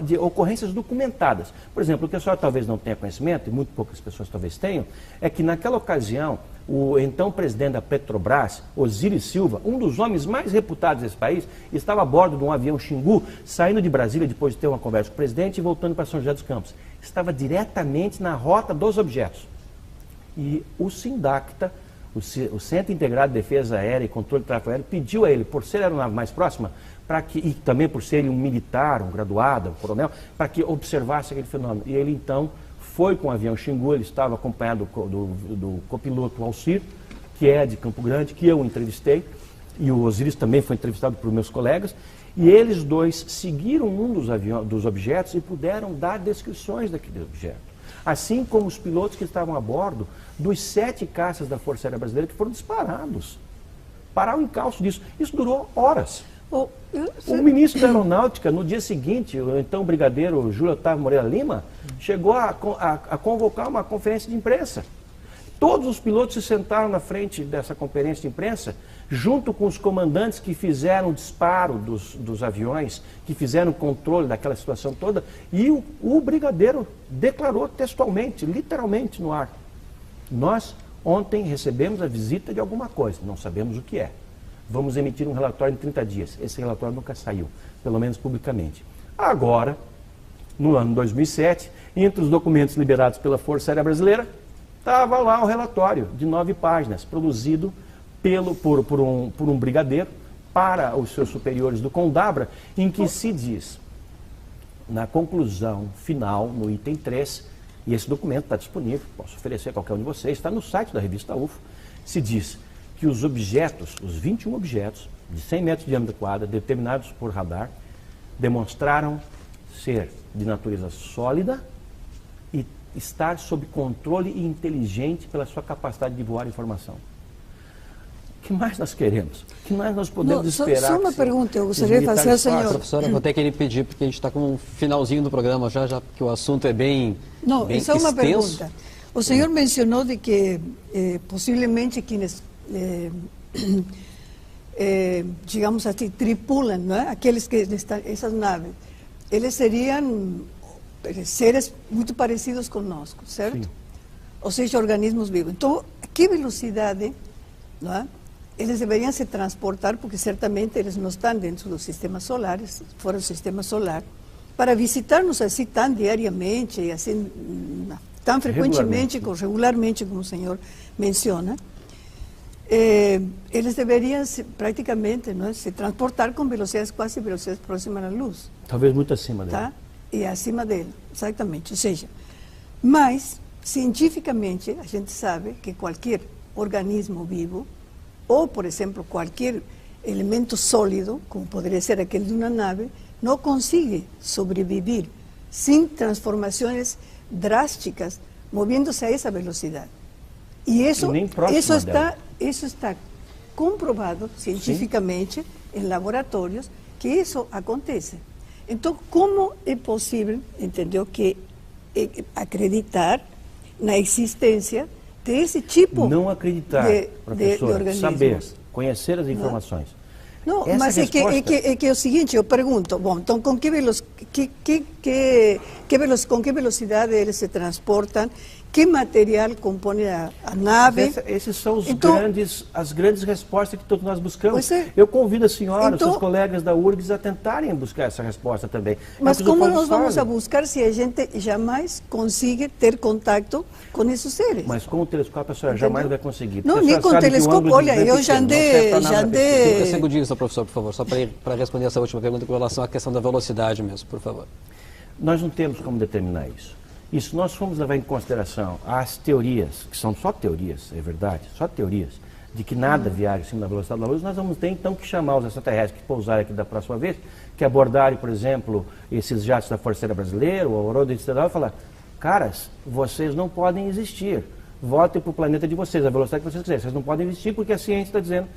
de ocorrências documentadas. Por exemplo, o que a senhora talvez não tenha conhecimento, e muito poucas pessoas talvez tenham, é que naquela ocasião o então presidente da Petrobras, Osiris Silva, um dos homens mais reputados desse país, estava a bordo de um avião Xingu, saindo de Brasília depois de ter uma conversa com o presidente e voltando para São José dos Campos. Estava diretamente na rota dos objetos. E o SINDACTA, o Centro Integrado de Defesa Aérea e Controle de Tráfego Aéreo, pediu a ele, por ser a aeronave mais próxima, e também por ser um militar, um graduado, um coronel, para que observasse aquele fenômeno. E ele então foi com o avião Xingu, ele estava acompanhado do copiloto Alcir, que é de Campo Grande, que eu entrevistei, e o Osiris também foi entrevistado por meus colegas, e eles dois seguiram um dos objetos e puderam dar descrições daquele objeto. Assim como os pilotos que estavam a bordo dos 7 caças da Força Aérea Brasileira que foram disparados. Parar o encalço disso. Isso durou horas. O ministro da Aeronáutica, no dia seguinte, o então brigadeiro Júlio Otávio Moreira Lima, chegou a convocar uma conferência de imprensa. Todos os pilotos se sentaram na frente dessa conferência de imprensa, junto com os comandantes que fizeram o disparo dos aviões, que fizeram o controle daquela situação toda, e o brigadeiro declarou textualmente, literalmente no ar: nós ontem recebemos a visita de alguma coisa, não sabemos o que é. Vamos emitir um relatório em 30 dias. Esse relatório nunca saiu, pelo menos publicamente. Agora, no ano 2007, entre os documentos liberados pela Força Aérea Brasileira, estava lá um relatório de 9 páginas, produzido por um brigadeiro para os seus superiores do Condabra, em que se diz, na conclusão final, no item 3, e esse documento está disponível, posso oferecer a qualquer um de vocês, está no site da revista UFO, se diz que os objetos, os 21 objetos, de 100 metros de diâmetro quadrado, determinados por radar, demonstraram ser de natureza sólida e estar sob controle e inteligente pela sua capacidade de voar informação. O que mais nós queremos? O que mais nós podemos esperar? Só uma pergunta, eu gostaria de fazer ao senhor. Professora, vou ter que lhe pedir, porque a gente está com um finalzinho do programa já que o assunto é bem só uma extenso. pergunta. O senhor mencionou de que possivelmente quienes digamos assim, tripulam, não é? Aqueles que estão, essas naves, eles seriam seres muito parecidos conosco, certo? Sim. Ou seja, organismos vivos. Então, a que velocidade, não é? Eles deveriam se transportar, porque certamente eles não estão dentro do sistema solar, fora do sistema solar, para visitar-nos assim tão diariamente, e assim, tão frequentemente, regularmente, como o senhor menciona. Eles deveriam praticamente, não é, se transportar com velocidades quase velocidades próximas à luz. Talvez muito acima dele. Tá? E acima dele, exatamente. Ou seja, mas cientificamente a gente sabe que qualquer organismo vivo, ou por exemplo qualquer elemento sólido, como poderia ser aquele de uma nave, não consegue sobreviver sem transformações drásticas, moviendo-se a essa velocidade. E isso está comprovado cientificamente em laboratórios que isso acontece. Então, como é possível, entendeu, que acreditar na existência desse tipo não acreditar, de organismos? Saber, conhecer as informações. Não, mas é que é o seguinte, eu pergunto, bom, então com que velocidade eles se transportam? Que material compõe a nave? Esses são as grandes respostas que todos nós buscamos. Eu convido a senhora, os seus colegas da URGS a tentarem buscar essa resposta também. Mas como nós vamos a buscar se a gente jamais consegue ter contato com esses seres? Mas com o telescópio a senhora jamais vai conseguir. Não, nem com o telescópio. Olha, eu já andei... 5 segundinhos, professor, por favor, só para responder essa última pergunta com relação à questão da velocidade mesmo, por favor. Nós não temos como determinar isso. E se nós formos levar em consideração as teorias, que são só teorias, é verdade, só teorias, de que nada viaja acima da velocidade da luz, nós vamos ter então que chamar os extraterrestres que pousarem aqui da próxima vez, que abordarem, por exemplo, esses jatos da Força Aérea Brasileira, o Aurora Estelar, e falar: caras, vocês não podem existir, voltem para o planeta de vocês, a velocidade que vocês quiserem, vocês não podem existir porque a ciência está dizendo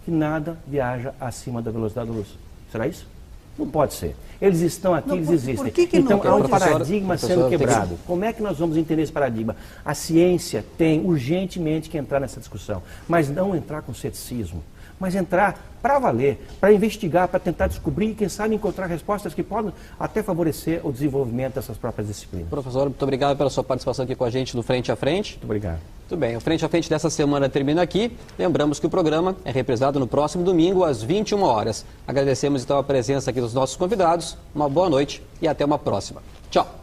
que nada viaja acima da velocidade da luz. Será isso? Não pode ser. Eles estão aqui, eles existem. Então há um paradigma sendo quebrado. Como é que nós vamos entender esse paradigma? A ciência tem urgentemente que entrar nessa discussão, mas não entrar com ceticismo, mas entrar para valer, para investigar, para tentar descobrir e, quem sabe, encontrar respostas que podem até favorecer o desenvolvimento dessas próprias disciplinas. Professor, muito obrigado pela sua participação aqui com a gente no Frente a Frente. Muito obrigado. Muito bem, o Frente a Frente dessa semana termina aqui. Lembramos que o programa é reprisado no próximo domingo, às 21 horas. Agradecemos então a presença aqui dos nossos convidados. Uma boa noite e até uma próxima. Tchau.